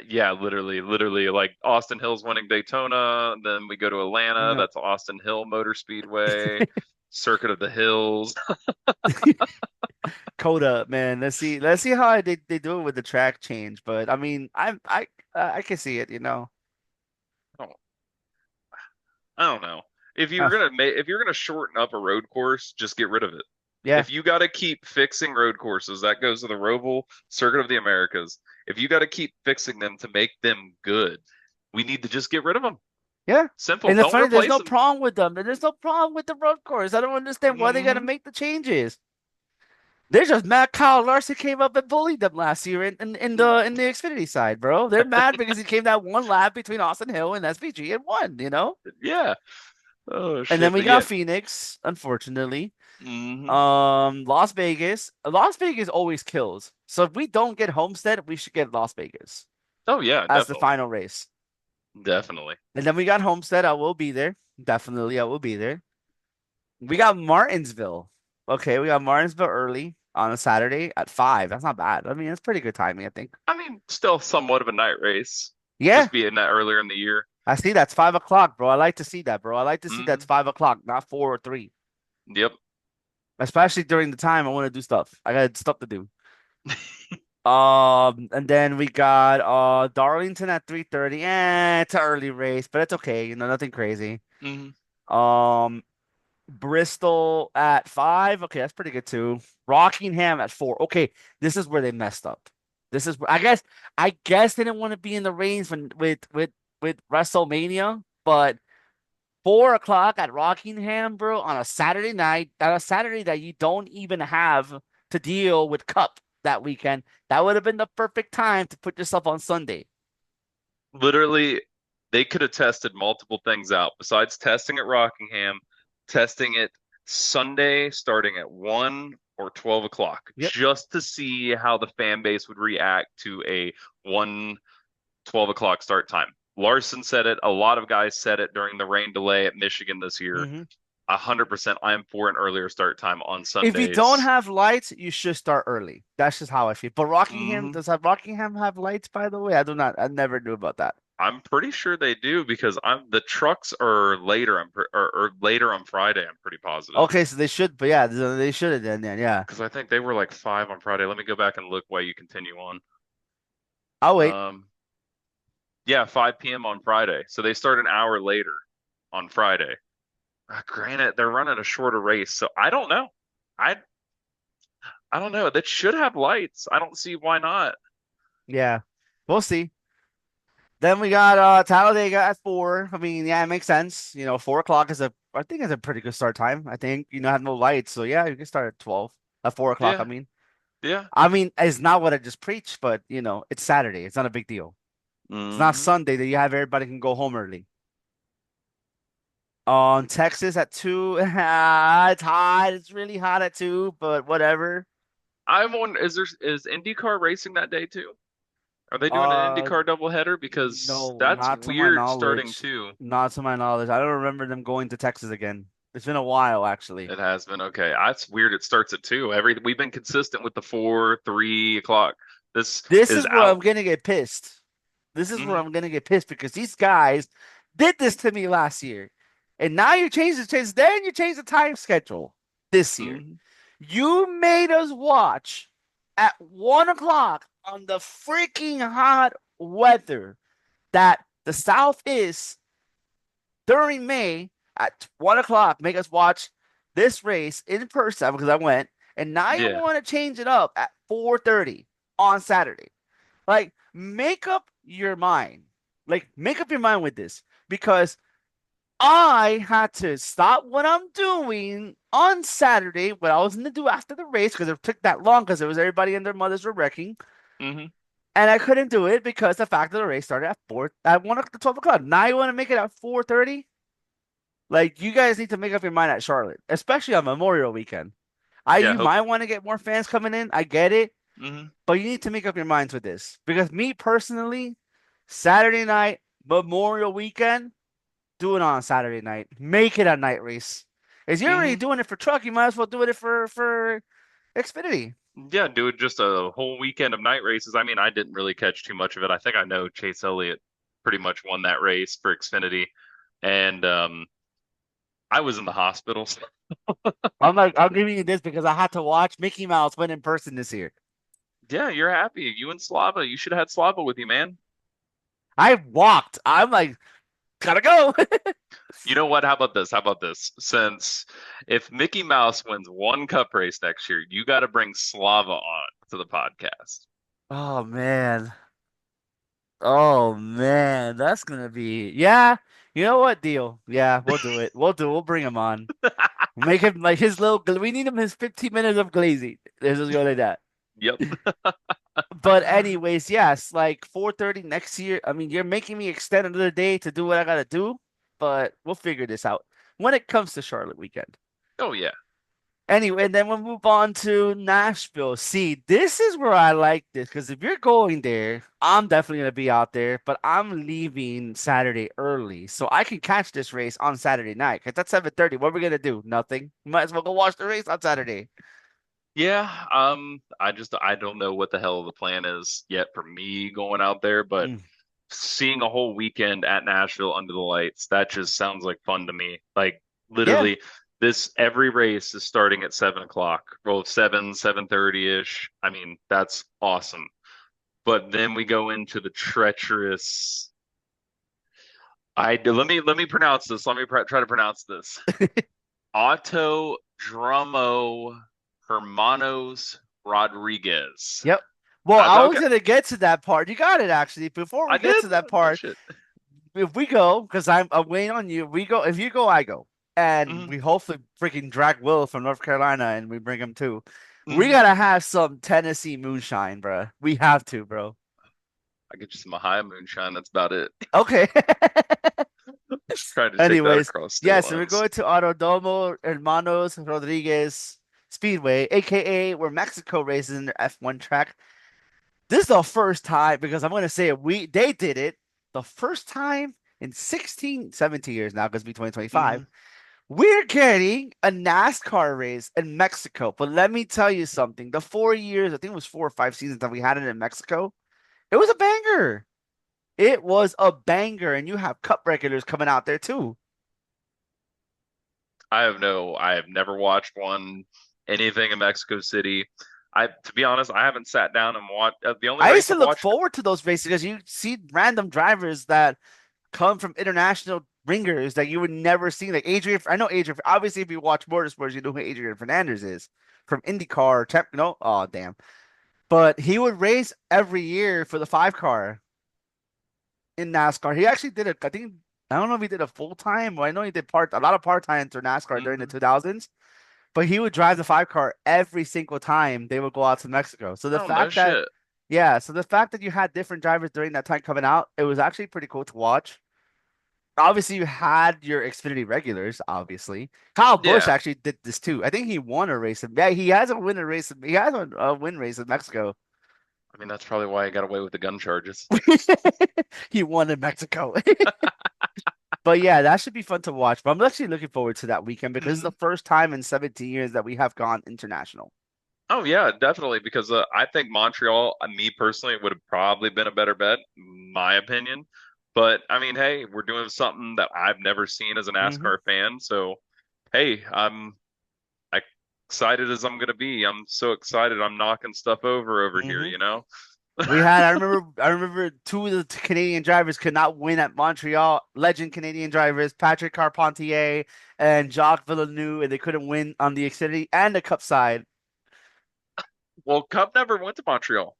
Yeah, literally, literally, like Austin Hill's winning Daytona, then we go to Atlanta, No. that's Austin Hill Motor Speedway, Circuit of the Hills. Coda, man. Let's see how they do it with the track change. But I mean, I can see it. I don't, I don't know. Uh, If you're gonna shorten up a road course, just get rid of it. yeah, If you got to keep fixing road courses, that goes to the Roval Circuit of the Americas. If you got to keep fixing them to make them good, we need to just get rid of them. yeah. Simple. And the Don't funny, there's replace no them. problem with them. And there's no problem with the road course. I don't understand why they gotta Hmm. make the changes. They're just mad. Kyle Larson came up and bullied them last year in the Xfinity side, bro. They're mad because he came that one lap between Austin Hill and SVG and won. Yeah. Oh And then shit. we But got yeah. Phoenix, unfortunately. Hmm. Las Vegas. Las Vegas always kills. So if we don't get Homestead, we should get Las Vegas Oh yeah, as the definitely. final race. Definitely. And then we got Homestead. I will be there. Definitely, I will be there. We got Martinsville. Okay, we got Martinsville early on a Saturday at 5. That's not bad. I mean, it's pretty good timing, I think. I mean, still somewhat of a night race. Yeah, Just being that earlier in the year. I see that's 5 o'clock, bro. I like to see that, bro. I like to see that's Hmm. 5 o'clock, not 4 or 3. Yep. Especially during the time I want to do stuff. I got stuff to do. And then we got Darlington at 3:30. It's an early race, but it's okay, nothing crazy. Hmm. Um, Bristol at 5. Okay, that's pretty good too. Rockingham at 4. Okay, this is where they messed up. This is I guess they didn't want to be in the range when with WrestleMania, but 4 o'clock at Rockingham, bro, on a Saturday night, on a Saturday that you don't even have to deal with Cup that weekend. That would have been the perfect time to put yourself on Sunday. Literally, they could have tested multiple things out besides testing at Rockingham, testing it Sunday starting at 1 or 12 o'clock, Yep. just to see how the fan base would react to a 1 12 o'clock start time. Larson said it. A lot of guys said it during the rain delay at Michigan this year. Hmm. 100% I am for an earlier start time on If you don't Sundays. have lights, you should start early. That's just how I feel. But Rockingham, hmm does have Rockingham have lights, by the way? I do not. I never knew about that. I'm pretty sure they do because I'm the trucks are later. Or later on Friday. I'm pretty positive Okay, so they should, but yeah, they should have then, yeah. because I think they were like 5 on Friday. Let me go back and look while you continue on. I'll wait. Um, yeah, 5 p.m. on Friday. So they start an hour later on Friday. Granted, they're running a shorter race, so I don't know. I I don't know. That should have lights. I don't see why not. Yeah. We'll see. Then we got Talladega at 4. I mean, yeah, it makes sense. 4 o'clock is a I think it's a pretty good start time. I think have no lights, so yeah, you can start at 12. At 4 o'clock, I Yeah, mean. yeah. I mean, it's not what I just preached, but it's Saturday. It's not a big deal. It's not hmm Sunday that you have everybody can go home early. On Texas at 2, it's hot. It's really hot at 2, but whatever. I wonder, is IndyCar racing that day too? Are they doing an Uh, IndyCar doubleheader? Because no, that's not to my weird starting knowledge. too. Not to my knowledge. I don't remember them going to Texas again. It's been a while, actually. It has been okay. That's weird. It starts at 2. We've been consistent with the 4, 3 o'clock. This This is is where out. I'm gonna get pissed. This is where hmm I'm gonna get pissed because these guys did this to me last year, and now you change. Then you change the time schedule this year. hmm You made us watch at 1 o'clock on the freaking hot weather that the South is during May at 1 o'clock. Make us watch this race in person because I went, and now you Yeah. want to change it up at 4:30 on Saturday. Like, make up your mind. Like, make up your mind with this because I had to stop what I'm doing on Saturday, what I was going to do after the race because it took that long because it was everybody and their mothers were wrecking. hmm And I couldn't do it because the fact that the race started at 12 o'clock. Now you want to make it at 4:30? Like, you guys need to make up your mind at Charlotte, especially on Memorial weekend. Yeah. You Hope. might want to get more fans coming in. I get it. hmm But you need to make up your minds with this because me personally, Saturday night, Memorial weekend, do it on Saturday night. Make it a night race. If you're already hmm doing it for truck, you might as well do it for Xfinity. Yeah. Do it just a whole weekend of night races. I mean, I didn't really catch too much of it. I think I know Chase Elliott pretty much won that race for Xfinity, and I was in the hospital. I'm giving you this because I had to watch Mickey Mouse win in person this year. Yeah, you're happy. You and Slava. You should have had Slava with you, man. I walked. I'm like, gotta go. You know what? How about this? How about this? Since if Mickey Mouse wins one cup race next year, you got to bring Slava on to the podcast. Oh man. Oh man. That's gonna be yeah. You know what? Deal. Yeah, we'll do it. We'll bring him on. Make him like his little. We need him his 15 minutes of glazing. Let's just go like that. Yep. But anyways, yes, like 4:30 next year. I mean, you're making me extend another day to do what I gotta do, but we'll figure this out when it comes to Charlotte weekend. Oh yeah. Anyway, and then we'll move on to Nashville. See, this is where I like this because if you're going there, I'm definitely gonna be out there, but I'm leaving Saturday early, so I can catch this race on Saturday night. Cause that's 7:30. What are we gonna do? Nothing. Might as well go watch the race on Saturday. Yeah. I don't know what the hell the plan is yet for me going out there, but Mm. seeing a whole weekend at Nashville under the lights, that just sounds like fun to me. Like Yeah. literally this every race is starting at 7 o'clock. Well, 7:30 ish. I mean, that's awesome. But then we go into the treacherous. Let me pronounce this. Let me try to pronounce this. Autodromo Hermanos Rodriguez. Yep. Well, I was Okay. gonna get to that part. You got it actually. Before I we get did. to that Oh part, shit. if we go, because I'm waiting on you. We go. If you go, I go, and Hmm. we hopefully freaking drag Will from North Carolina, and we bring him too. We Hmm. gotta have some Tennessee moonshine, bro. We have to, bro. I get you some Ohio moonshine. That's about it. Okay. Trying to take that Anyways, across state yeah. So we're lines. going to Autodromo Hermanos Rodriguez Speedway, aka where Mexico races in their F1 track. This is the first time because I'm gonna say it, they did it the first time in 16, 17 years now because it'll be 2025. Hmm. We're getting a NASCAR race in Mexico. But let me tell you something. The 4 years, I think it was 4 or 5 seasons that we had it in Mexico, it was a banger. It was a banger, and you have cup regulars coming out there too. I have never watched one, anything in Mexico City. To be honest, I haven't sat down and watched, the only I used race to I've look watched. forward to those races because you see random drivers that come from international ringers that you would never see. Like Adrian, I know Adrian. Obviously, if you watch motorsports, you know who Adrian Fernandez is from IndyCar. No, oh damn. But he would race every year for the 5 car in NASCAR. He actually did it. I think I don't know if he did a full time. Well, I know he did a lot of part time for NASCAR during the Hmm. 2000s. But he would drive the 5 car every single time they would go out to Mexico. So the Oh, no fact that, shit. yeah, so the fact that you had different drivers during that time coming out, it was actually pretty cool to watch. Obviously, you had your Xfinity regulars, obviously. Kyle Busch Yeah. actually did this too. I think he won a race. Yeah, he has a win a race. He has a win race in Mexico. I mean, that's probably why I got away with the gun charges. He won in Mexico. But yeah, that should be fun to watch. But I'm actually looking forward to that weekend because it's the Hmm. first time in 17 years that we have gone international. Oh yeah, definitely. Because I think Montreal, me personally, would have probably been a better bet, my opinion. But I mean, hey, we're doing something that I've never seen as a Hmm. NASCAR fan. So, hey, I'm excited as I'm gonna be. I'm so excited. I'm knocking stuff over here. Hmm. You know. I remember two of the Canadian drivers could not win at Montreal. Legend Canadian drivers, Patrick Carpentier and Jacques Villeneuve, and they couldn't win on the Xfinity and the Cup side. Well, Cup never went to Montreal.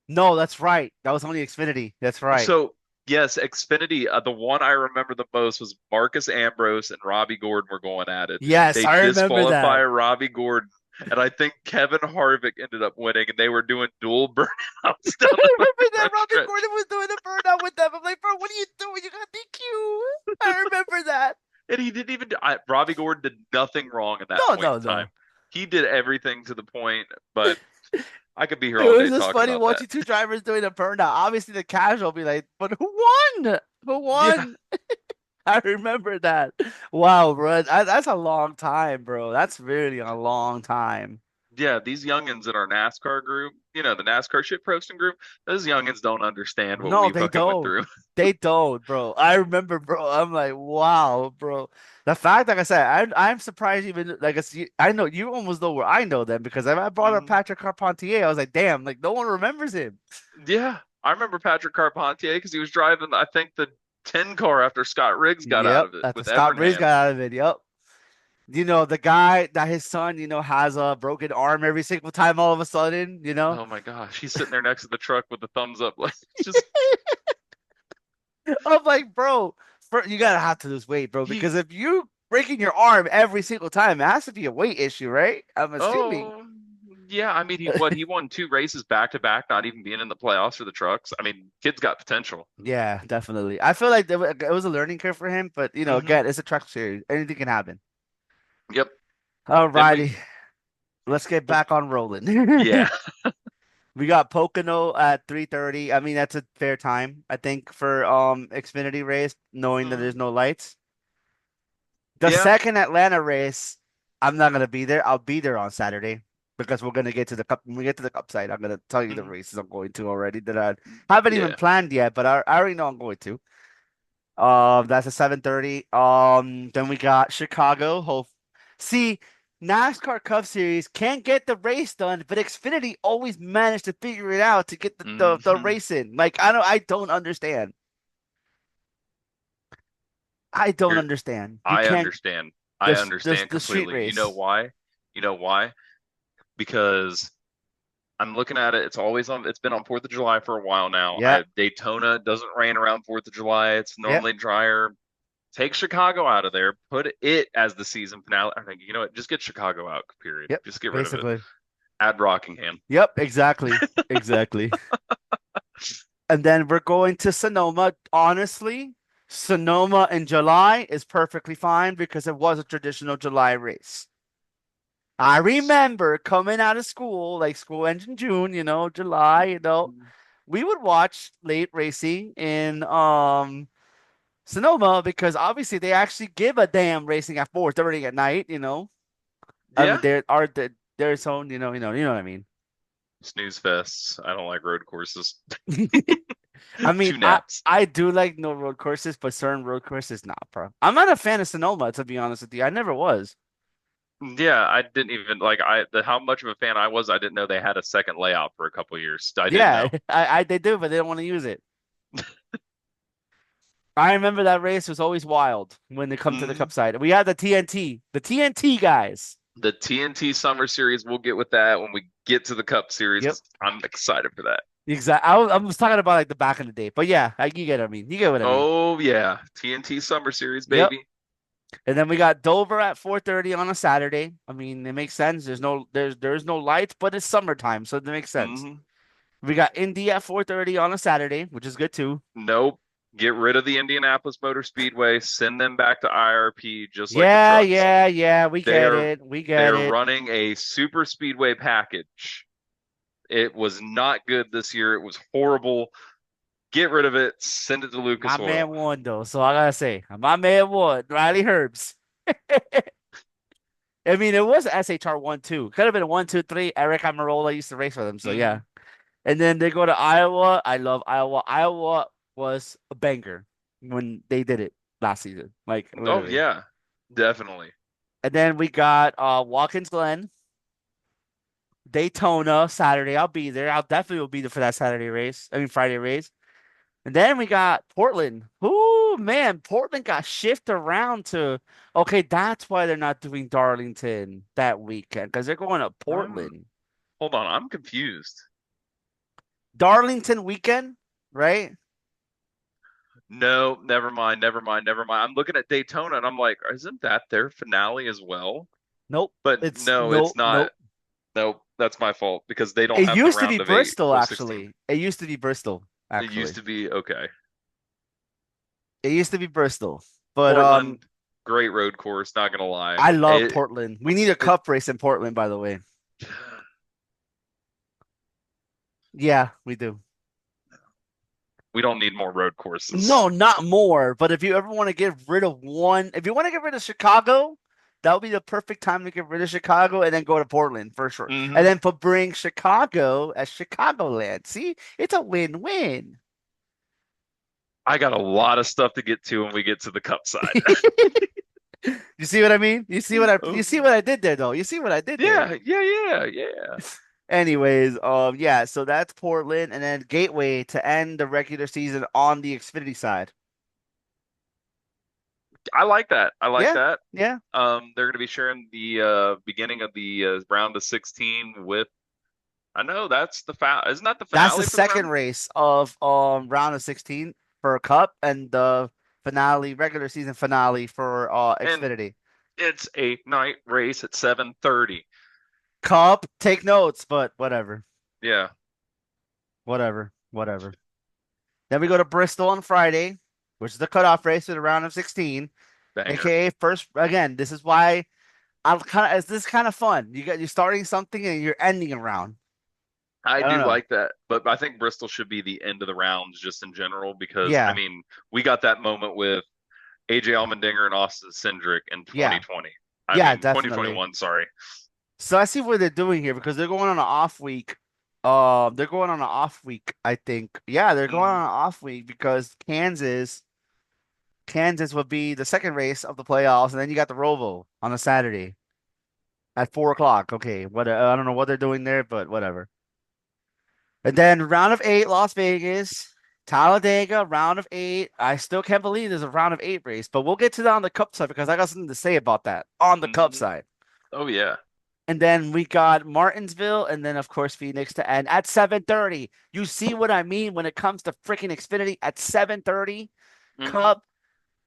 No, that's right. That was only Xfinity. That's right. So yes, Xfinity. The one I remember the most was Marcus Ambrose and Robbie Gordon were going at it. Yes, They I remember disqualify that. Robbie Gordon, and I think Kevin Harvick ended up winning, and they were doing dual burnouts down I the remember that front Robert stretch. Gordon was doing a burnout with them. I'm like, bro, what are you doing? You got DQ. I remember that. And he didn't even. Robbie Gordon did nothing wrong at that No, point no, in time. no. He did everything to the point, but I could be here It all was day just talking funny about that. watching two drivers doing a burnout. Obviously, the casual be like, but who won? Who Yeah, won? I remember that. Wow, bro. That's a long time, bro. That's really a long time. yeah, these youngins in our NASCAR group, the NASCAR shit posting group, those youngins don't understand what No, we they fucking went don't. through. They don't, bro. I remember, bro. I'm like, wow, bro. The fact, like I said, I'm surprised even like I know you almost know where I know them because I brought up Hmm. Patrick Carpentier. I was like, damn, like no one remembers him. Yeah, I remember Patrick Carpentier because he was driving, I think, the 10 car after Scott Riggs got out Yep, of it after with Scott Riggs Evernham. got out of it. Yep. The guy that his son, has a broken arm every single time all of a sudden. Oh my gosh, he's sitting there next to the truck with the thumbs up, like just I'm like, bro, you gotta have to lose weight, bro, he. because if you breaking your arm every single time, it has to be a weight issue, right? I'm assuming. Oh, yeah. I mean, he won 2 races back to back, not even being in the playoffs for the trucks. I mean, kid's got potential. Yeah, definitely. I feel like it was a learning curve for him, but Hmm. again, it's a track series. Anything can happen. Yep. All Then we, righty, let's get well, back on rolling. yeah. We got Pocono at 3:30. I mean, that's a fair time, I think, for Xfinity race, knowing that there's Mhm. no lights. The Yeah. second Atlanta race, I'm not gonna be there. I'll be there on Saturday because we're gonna get to the cup. When we get to the cup site, I'm gonna tell you the Mhm. races I'm going to already that I haven't even Yeah. planned yet, but I already know I'm going to. That's a 7:30. Then we got Chicago. See, NASCAR Cup Series can't get the race done, but Xfinity always managed to figure it out to get the Hmm. race in. Like I don't understand. I don't Here, understand. You I can't understand. I the understand the street completely. You know race. why? You know why? Because I'm looking at it. It's always on. It's been on Fourth of July for a while now. Yeah, Daytona doesn't rain around Fourth of July. It's yep, normally drier. Take Chicago out of there. Put it as the season finale. I think you know what? Just get Chicago out. Period. yep. Just get rid of it. Basically, Add Rockingham. yep, exactly, exactly. And then we're going to Sonoma. Honestly, Sonoma in July is perfectly fine because it was a traditional July race. I remember coming out of school, like school ends in June, July, we would watch late racing in Sonoma because obviously they actually give a damn racing at 4:30 at night. I mean Yeah. there are there's own, you know what I mean. Snooze fests. I don't like road courses. I mean, Two I naps. I do like no road courses, but certain road courses, nah, bro. I'm not a fan of Sonoma, to be honest with you. I never was. Yeah, I didn't even like how much of a fan I was. I didn't know they had a second layout for a couple years. I didn't Yeah, know. I they do, but they don't want to use it. I remember that race was always wild when they come to the Hmm. Cup side. We had the TNT guys. The TNT Summer Series, we'll get with that when we get to the Cup Series Yep, because I'm excited for that. exactly. I was talking about like the back in the day, but yeah, you get what I mean. You get what I mean. Oh yeah, TNT Summer Series, Yep. baby. And then we got Dover at 4:30 on a Saturday. I mean, it makes sense. There's no lights, but it's summertime, so it makes sense. Hmm. We got Indy at 4:30 on a Saturday, which is good too. Nope. Get rid of the Indianapolis Motor Speedway. Send them back to IRP, just like the Yeah, trucks. yeah, yeah. We They get are it. We they get are it. running a super speedway package. It was not good this year. It was horrible. Get rid of it. Send it to My Lucas Oil. man won though, so I gotta say, my man won. Riley Herbst. I mean, it was SHR 1-2. Could have been 1-2-3. Eric Amarola used to race for them, so yeah. Hmm. And then they go to Iowa. I love Iowa. Iowa was a banger when they did it last season, like Oh literally. yeah, definitely. And then we got Watkins Glen, Daytona Saturday. I'll be there. I'll definitely will be there for that Saturday race. I mean Friday race. And then we got Portland. Ooh, man, Portland got shifted around to okay, that's why they're not doing Darlington that weekend because they're going to Um, Portland. hold on, I'm confused. Darlington weekend, right? No, never mind, never mind, never mind. I'm looking at Daytona and I'm like, isn't that their finale as well? Nope. But It's no, it's nope, not. nope. Nope, that's my fault because they don't It have the used to be round of eight Bristol, or 16. actually. It used to be Bristol, It used actually. to be okay. It used to be Bristol. But Portland, great road course, not gonna lie. I love Portland. We need a It cup race in Portland, by the way. Yeah, we do. we don't need more road courses. No, not more. But if you ever want to get rid of one, if you want to get rid of Chicago, that would be the perfect time to get rid of Chicago and then go to Portland for sure. And Hmm. then for bring Chicago as Chicagoland. See, it's a win-win. I got a lot of stuff to get to when we get to the cup side. You see what I mean? You Oh, see what I did there though. You see what I did there. yeah, yeah, yeah, yeah. Anyways, yeah, so that's Portland and then Gateway to end the regular season on the Xfinity side. I like that. I like Yeah, that. yeah. They're going to be sharing the beginning of the round of 16 with. I know that's the Isn't that the That's the finale for the second round? race of round of 16 for Cup and the finale, regular season finale for And Xfinity. it's a night race at 7:30. Cup, take notes, but whatever. Yeah, Whatever. Whatever. Then we go to Bristol on Friday, which is the cutoff race for the round of 16, banger. aka first again, this is why I'm kind of this is kind of fun. You're starting something and you're ending a round. I I don't do know. like that, but I think Bristol should be the end of the rounds just in general because I Yeah. mean we got that moment with AJ Allmendinger and Austin Cindric in Yeah. 2020. I Yeah, mean definitely. 2021. Sorry. So I see what they're doing here because they're going on an off week. They're going on an off week, I think. Yeah, they're going Hmm. on an off week because Kansas would be the second race of the playoffs, and then you got the Roval on a Saturday at 4 o'clock. Okay, what I don't know what they're doing there, but whatever. And then round of eight, Las Vegas, Talladega, round of eight. I still can't believe there's a round of eight race, but we'll get to that on the Cup side because I got something to say about that on the Cup Hmm. side. Oh yeah. And then we got Martinsville, and then of course Phoenix to end at 7:30. You see what I mean when it comes to freaking Xfinity at 7:30? Hmm. Cup,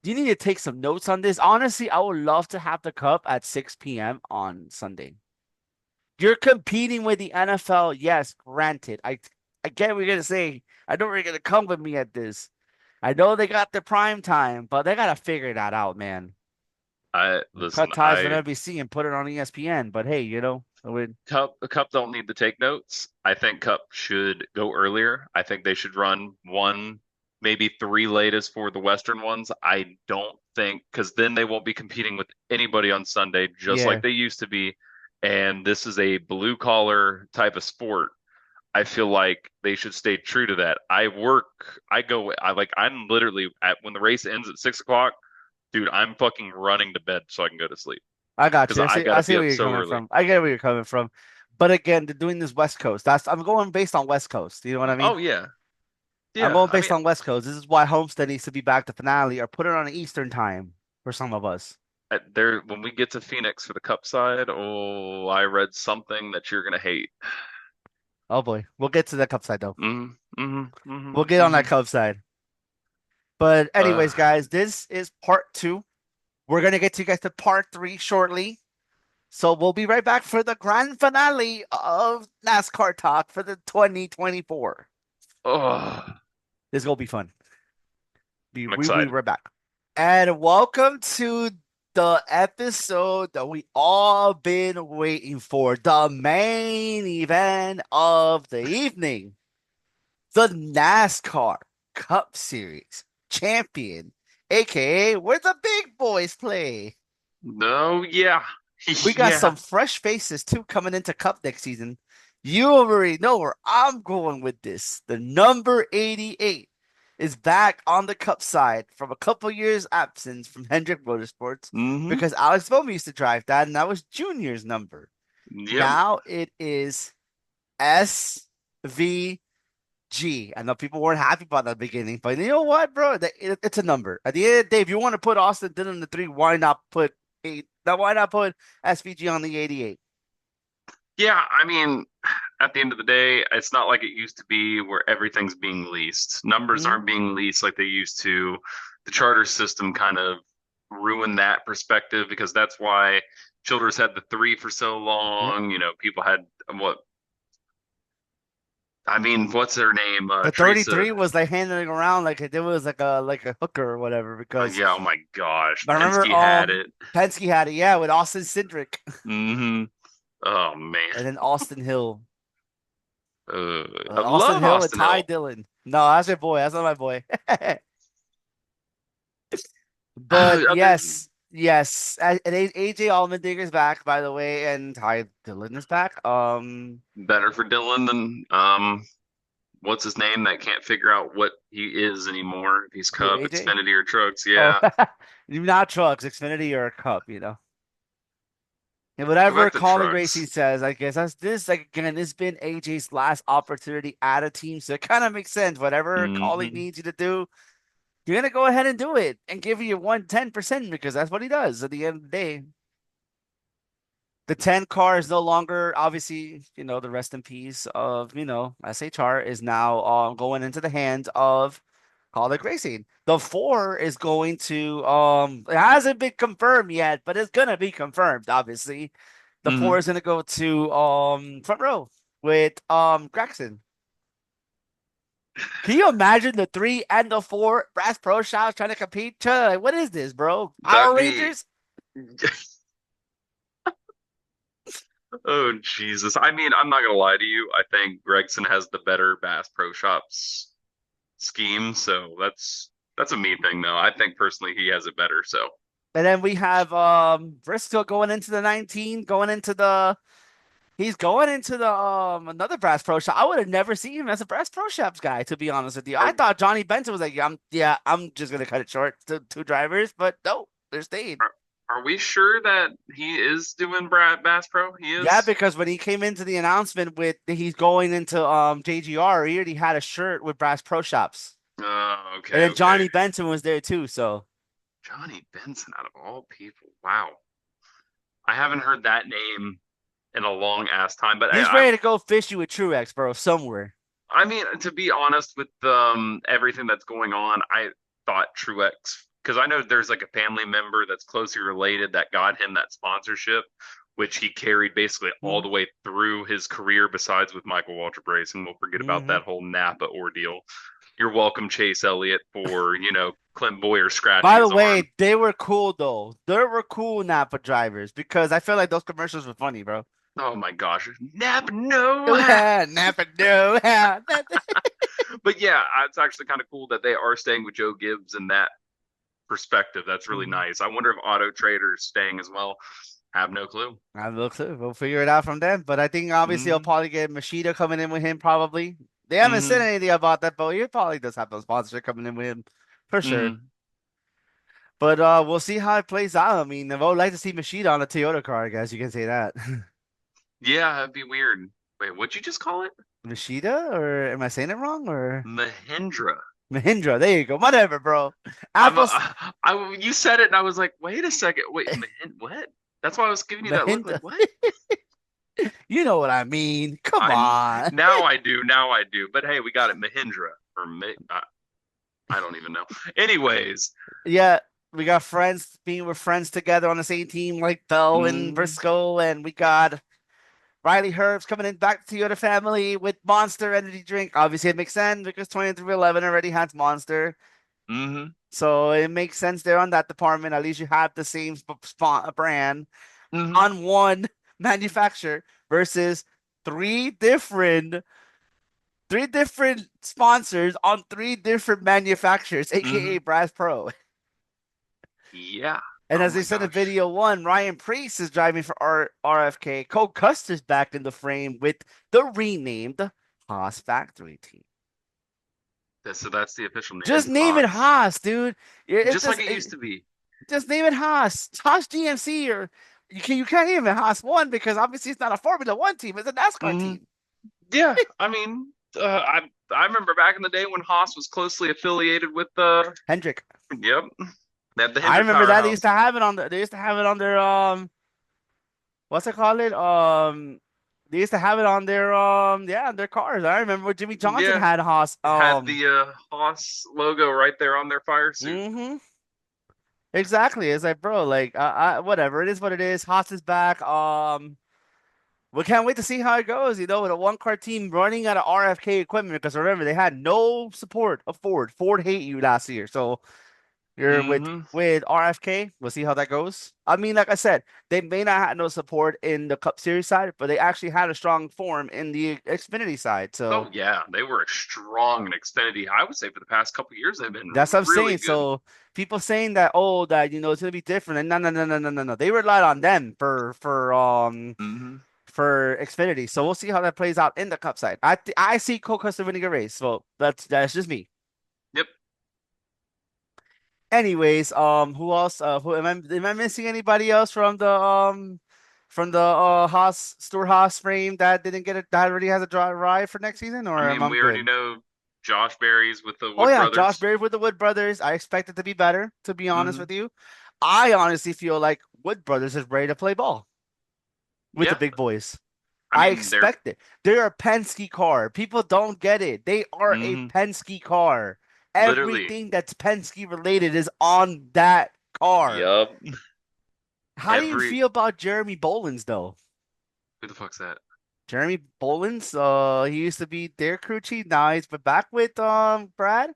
you need to take some notes on this. Honestly, I would love to have the Cup at 6 p.m. on Sunday. You're competing with the NFL. Yes, granted. I get what you're gonna say. I know you're gonna come with me at this. I know they got the prime time, but they gotta figure that out, man. I And listen. cut ties with NBC and put it on ESPN. But hey, I would. Cup don't need to take notes. I think Cup should go earlier. I think they should run one, maybe three latest for the Western ones. I don't think because then they won't be competing with anybody on Sunday, just like Yeah, they used to be. And this is a blue collar type of sport. I feel like they should stay true to that. I'm literally at when the race ends at 6 o'clock, dude, I'm fucking running to bed so I can go to sleep I got because you. I I gotta see be where up you're so coming early. from. I get where you're coming from. But again, they're doing this West Coast. I'm going based on West Coast. You know what I mean? Oh yeah. I'm Yeah, going I mean, based on West Coast. This is why Homestead needs to be back to finale or put it on an Eastern time for some of us. there when we get to Phoenix for the Cup side, oh, I read something that you're gonna hate. Oh boy, we'll get to the Cup side though. Mm, We'll get on that mm. Cub side. But Uh, anyways, guys, this is part two. We're gonna get to you guys to part three shortly. So we'll be right back for the grand finale of NASCAR talk for the 2024. oh, This is gonna be fun. I'm We'll be excited. right back. And welcome to the episode that we all been waiting for, the main event of the evening, the NASCAR Cup Series champion, aka where the big boys play. No, yeah, We got yeah. some fresh faces too coming into Cup next season. You already know where I'm going with this. The number 88 is back on the Cup side from a couple years absence from Hendrick Motorsports Hmm. because Alex Bowman used to drive that, and that was Junior's number. Yep. Now it is SVG. I know people weren't happy about that beginning, but you know what, bro? It's a number. At the end of the day, if you want to put Austin Dillon in the three, why not put eight? Now, why not put SVG on the 88? Yeah, I mean, at the end of the day, it's not like it used to be where everything's being leased. Numbers Hmm. aren't being leased like they used to. The charter system kind of ruined that perspective because that's why Childers had the three for so Yep. long. People had what I mean, what's her name? The Teresa. 33 was like handling around like it was like a hooker or whatever because Yeah, oh my gosh, I remember Penske had it. Penske had it, yeah, with Austin Cindric Hmm. Oh man, and then Austin Hill. I Austin love Hill and Austin Ty Hill. Dillon. No, that's your boy. That's not my boy. But Other yes. And AJ Allmendinger back, by the way, and Ty Dillon is back. better for Dylan than what's his name that can't figure out what he is anymore. If he's Who, Cup, AJ? Xfinity, or Trucks. Oh, Yeah, not trucks, Xfinity or a Cup. And go whatever back to Colin Racing Trucks. says, I guess that's this. Like again, it's been AJ's last opportunity at a team, so it kind of makes sense. Whatever Colin Hmm. needs you to do, you're gonna go ahead and do it and give you 110% because that's what he does at the end of the day. The 10 car is no longer obviously, the rest in peace of, SHR is now going into the hands of Colin Racing. The 4 is going to it hasn't been confirmed yet, but it's gonna be confirmed, obviously. The 4 Hmm. is gonna go to front row with Gregson. Can you imagine the 3 and the 4 Brass Pro Shops trying to compete? Like, what is this, bro? Power That'd be. Rangers? Oh Jesus! I mean, I'm not gonna lie to you. I think Gregson has the better Bass Pro Shops scheme, so that's a me thing, though. I think personally he has it better. So. And then we have Briscoe going into the 19, going into the he's going into the another Brass Pro Shop. I would have never seen him as a Brass Pro Shops guy, to be honest with you. I Are thought Johnny Benson was like, I'm just gonna cut it short to two drivers, but no, they're staying. are, are we sure that he is doing Bass Pro? He Yeah, is. because when he came into the announcement with he's going into JGR, he already had a shirt with Brass Pro Shops. And Okay, then okay. Johnny Benson was there too, so Johnny Benson, out of all people. Wow. I haven't heard that name in a long ass time. But He's ready to go fishing with Truex, bro, somewhere. I mean, to be honest, with everything that's going on, I thought Truex, because I know there's like a family member that's closely related that got him that sponsorship, which he carried basically all the Mm-hmm. way through his career, besides with Michael Waltrip Racing. We'll forget about Mm-hmm. that whole Napa ordeal. You're welcome, Chase Elliott, for, Clint Boyer By scratching the his arm. way, they were cool though. They were cool Napa drivers because I felt like those commercials were funny, bro. Oh my gosh. Napa, no. Napa, no. But yeah, it's actually kind of cool that they are staying with Joe Gibbs in that perspective. That's really Mhm. nice. I wonder if Auto Trader is staying as well. Have no clue. I look too. We'll figure it out from them. But I think obviously I'll Mm-hmm. probably get Machida coming in with him. Probably they haven't said Mm-hmm. anything about that, but he probably does have a sponsorship coming in with him for sure. Mm-hmm. But we'll see how it plays out. I mean, I would like to see Machida on a Toyota car. I guess you can say that. Yeah, that'd be weird. Wait, what'd you just call it? Machida, or am I saying it wrong? Or Mahindra. Mahindra? There you go. Whatever, bro. I'm Apple's you said it and I was like, wait a second. Wait, what? That's why I was giving you that look like Mahindra. what? You know what I mean? Come I on. Now I do. Now I do. But hey, we got it Mahindra I don't even know. Anyways, Yeah, we got friends being with friends together on the same team like Bell and mm, Briscoe, and we got Riley Herbst coming in back to the other family with Monster Energy Drink. Obviously, it makes sense because 2311 already has Monster. mm-hmm, So it makes sense there on that department. At least you have the same brand mm-hmm, on one manufacturer versus three different three different sponsors on three different manufacturers, aka mm-hmm. Brass Pro. Yeah. And Oh as they my said in gosh. video one, Ryan Priest is driving for RFK. Cole Custer's back in the frame with the renamed Haas Factory team. So that's the official name. Just It's name it Haas. Haas, dude. It Just like just it used to be. just name it Haas. Haas GMC, or you can't name it Haas One because obviously it's not a Formula One team, it's a NASCAR Hmm. team. Yeah, I mean, I remember back in the day when Haas was closely affiliated with Hendrick. yep, they had the I Hendrick remember that they used powerhouse. to have it on they used to have it on their what's it called it? They used to have it on their yeah, on their cars. I remember when Jimmy Johnson Yeah, had Haas had the Haas logo right there on their fire suit. mm-hmm. Exactly. It's like, bro, like, whatever. It is what it is. Haas is back. We can't wait to see how it goes. You know, with a one car team running out of RFK equipment. Because remember, they had no support of Ford. Ford hate you last year. So you're Hmm. with RFK. We'll see how that goes. I mean, like I said, they may not have no support in the Cup Series side, but they actually had a strong form in the Xfinity side. So Oh yeah, they were strong in Xfinity. I would say for the past couple of years they've been that's what I'm really saying. good. So people saying that, oh, that it's gonna be different, and no, no, no, no, no, no, no. They relied on them Hmm. for Xfinity. So we'll see how that plays out in the Cup side. I see Cole Custer winning a race. So that's just me. Yep. Anyways, who else? Who am I missing anybody else from the Haas Stuart Haas frame that didn't get it that already has a dry ride for next season, I or am mean, I we already good? know Josh Berry's with the Oh Wood yeah, Josh Brothers. Berry with the Wood Brothers. I expect it to be better, to be honest Hmm. with you. I honestly feel like Wood Brothers is ready to play ball with the Yeah, big boys. I I mean they're expect it. They're a Penske car. People don't get it. They are a hmm Penske car. literally Everything that's Penske related is on that car. yup. How do you Every feel about Jeremy Bolins though? who the fuck's that? Jeremy Bolins, he used to be their crew chief. Now he's back with Brad.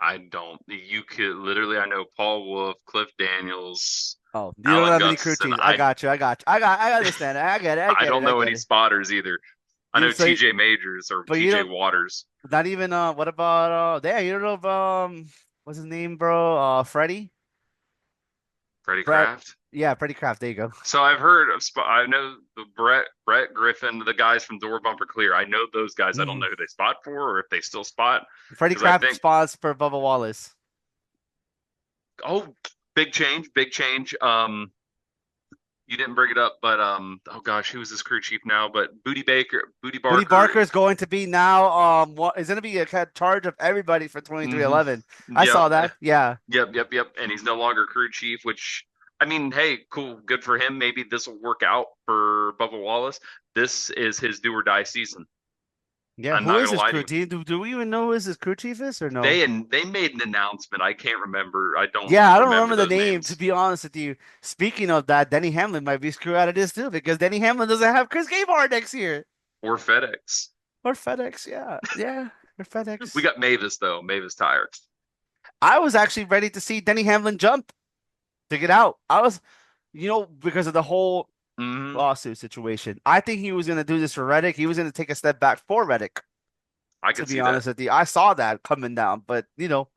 I don't. You could literally. I know Paul Wolf, Cliff Daniels, Oh, you don't know Alan that many crew Gustafson. chiefs. I got you. I understand it. I get it. I I get it. don't I know get any it. spotters either. I You know so, T.J. Majors or but you T.J. don't. Waters, Not even what about damn, you don't know if what's his name, bro? Freddie? Freddie Brett. Kraft. Yeah, Freddie Kraft. There you go. So I've heard of. I know the Brett Griffin, the guys from Door Bumper Clear. I know those guys. I don't Mm. know who they spot for or if they still spot Freddie because I Kraft think spots for Bubba Wallace. oh, big change, big change. You didn't bring it up, but oh gosh, who is this crew chief now? But Booty Woody Barker. Barker is going to be now what is going to be a charge of everybody for Hmm. 2311. I Yep, saw that. Yeah. yep, yep, yep. And he's no longer crew chief, which I mean, hey, cool, good for him. Maybe this will work out for Bubba Wallace. This is his do or die season. Yeah, I'm who not is gonna his lie to crew you. team? Do we even know who his crew chief is or no? They made an announcement. I can't remember. I don't Yeah, I don't remember remember the those name, to names. be honest with you. Speaking of that, Denny Hamlin might be screwed out of this too because Denny Hamlin doesn't have Chris Gabehart next year. Or FedEx. Or FedEx, yeah. Yeah, or We FedEx. got Mavis though. Mavis tired. I was actually ready to see Denny Hamlin jump to get out. Because of the whole Hmm. lawsuit situation. I think he was going to do this for Reddick. He was going to take a step back for Reddick, I to could be see that. honest with you. I saw that coming down, but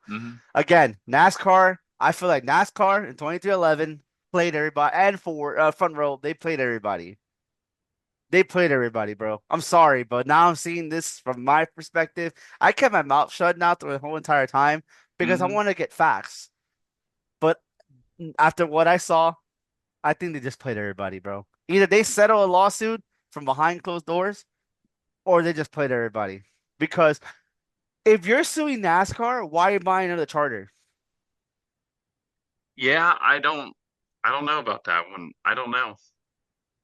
Hmm. again, NASCAR, I feel like NASCAR in 2311 played everybody, and for front row, they played everybody. They played everybody, bro. I'm sorry, but now I'm seeing this from my perspective. I kept my mouth shut now through the whole entire time because I Hmm. want to get facts. But after what I saw, I think they just played everybody, bro. Either they settle a lawsuit from behind closed doors or they just played everybody. Because if you're suing NASCAR, why are you buying another charter? Yeah, I don't know about that one. I don't know.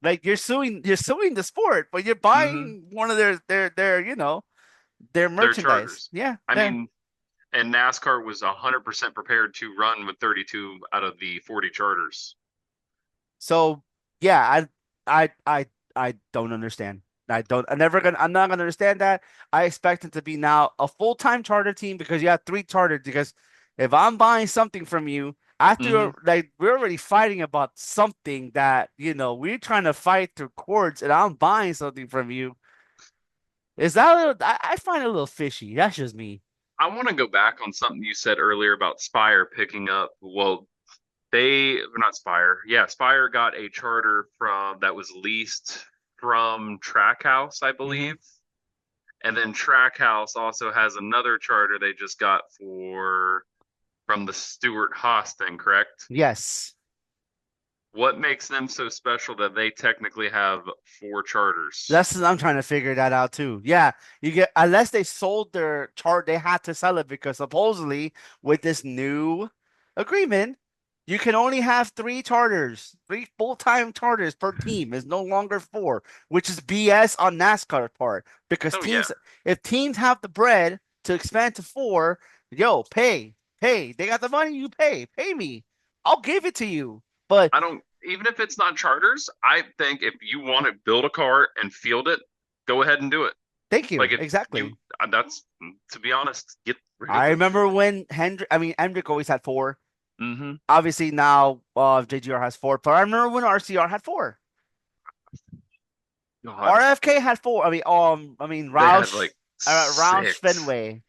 Like you're suing the sport, but you're Hmm. buying one of their They're merchandise. charters. Yeah, I there. mean, and NASCAR was 100% prepared to run with 32 out of the 40 charters. So yeah, I don't understand. I'm not gonna understand that. I expect it to be now a full-time charter team because you have three charters. Because if I'm buying something from you, Hmm. after like we're already fighting about something that we're trying to fight through courts, and I'm buying something from you, is that a little, I find it a little fishy. That's just me. I want to go back on something you said earlier about Spire picking up. Well, not Spire. Yeah, Spire got a charter from that was leased from Trackhouse, I Hmm. believe. And then Trackhouse also has another charter they just got for from the Stewart Haas thing, correct? Yes. What makes them so special that they technically have four charters? I'm trying to figure that out too. Yeah, you get unless they sold their chart, they had to sell it because supposedly with this new agreement, you can only have three charters, three full-time charters per team. It's no longer four, which is BS on NASCAR part because Oh yeah. if teams have the bread to expand to four, yo, pay. They got the money, you pay me. I'll give it to you. But I don't even if it's not charters, I think if you want to build a car and field it, go ahead and do it. thank Like you. if you Exactly. that's to be honest, get rid of I them. remember when Hendrick always had four. Hmm. Obviously now JGR has four, but I remember when RCR had four. God, RFK had four. they had like Roush six. Fenway.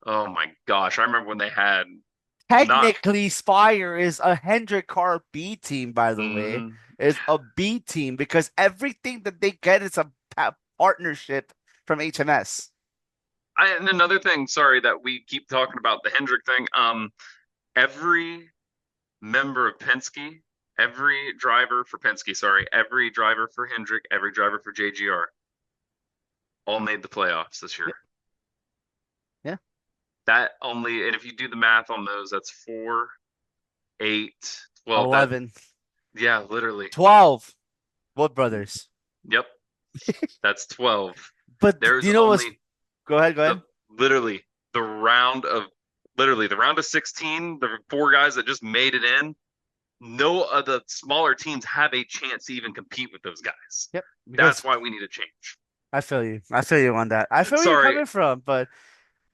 Oh my gosh. I remember when they had not Technically, Spire is a Hendrick car B team, by the way. hmm. Is a B team because everything that they get is a partnership from HMS. And another thing, sorry that we keep talking about the Hendrick thing. Every member of Penske, every driver for Penske, sorry, every driver for Hendrick, every driver for JGR, all made the playoffs this year. Yeah, yeah. That only, and if you do the math on those, that's four, eight, 12. That, 11, yeah, literally. 12 Wood Brothers. Yep, that's 12. But do There's you know what's? only Go ahead, go the ahead. literally the round of the round of 16, the four guys that just made it in. No of the smaller teams have a chance to even compete with those guys. Yep, That's because why we need a change. I feel you. I feel you on that. I feel where you're Sorry. coming from, but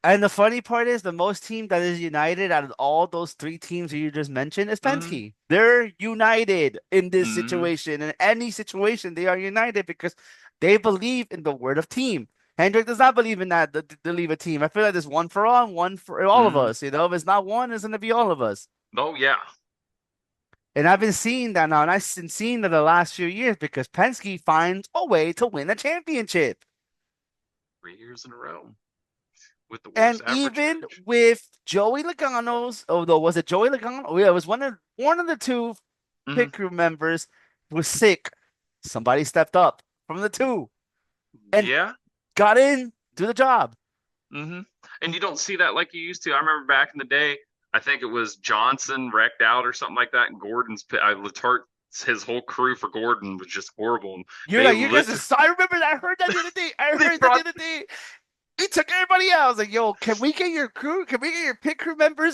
and the funny part is the most team that is united out of all those three teams that you just mentioned is Mm-hmm. Penske. They're united in this Mm-hmm. situation. In any situation, they are united because they believe in the word of team. Hendrick does not believe in that, to leave a team. I feel like there's one for all and one for all of Mm-hmm. us. If it's not one, it's going to be all of us. Oh yeah. And I've been seeing that now, and I've been seeing that the last few years because Penske finds a way to win a championship. 3 years in a row with the And worst average even finish. with Joey Logano's, although was it Joey Logano? Oh, yeah, it was one of the two Mm-hmm. pit crew members was sick. Somebody stepped up from the two and Yeah. got in, do the job. Mm-hmm. And you don't see that like you used to. I remember back in the day. I think it was Johnson wrecked out or something like that, and Letarte, his whole crew for Gordon was just horrible. And You're they like, you guys are literally sorry. I remember that. I heard that the other day. I they heard that the brought. other day. He took everybody out. I was like, yo, can we get your crew? Can we get your pit crew members,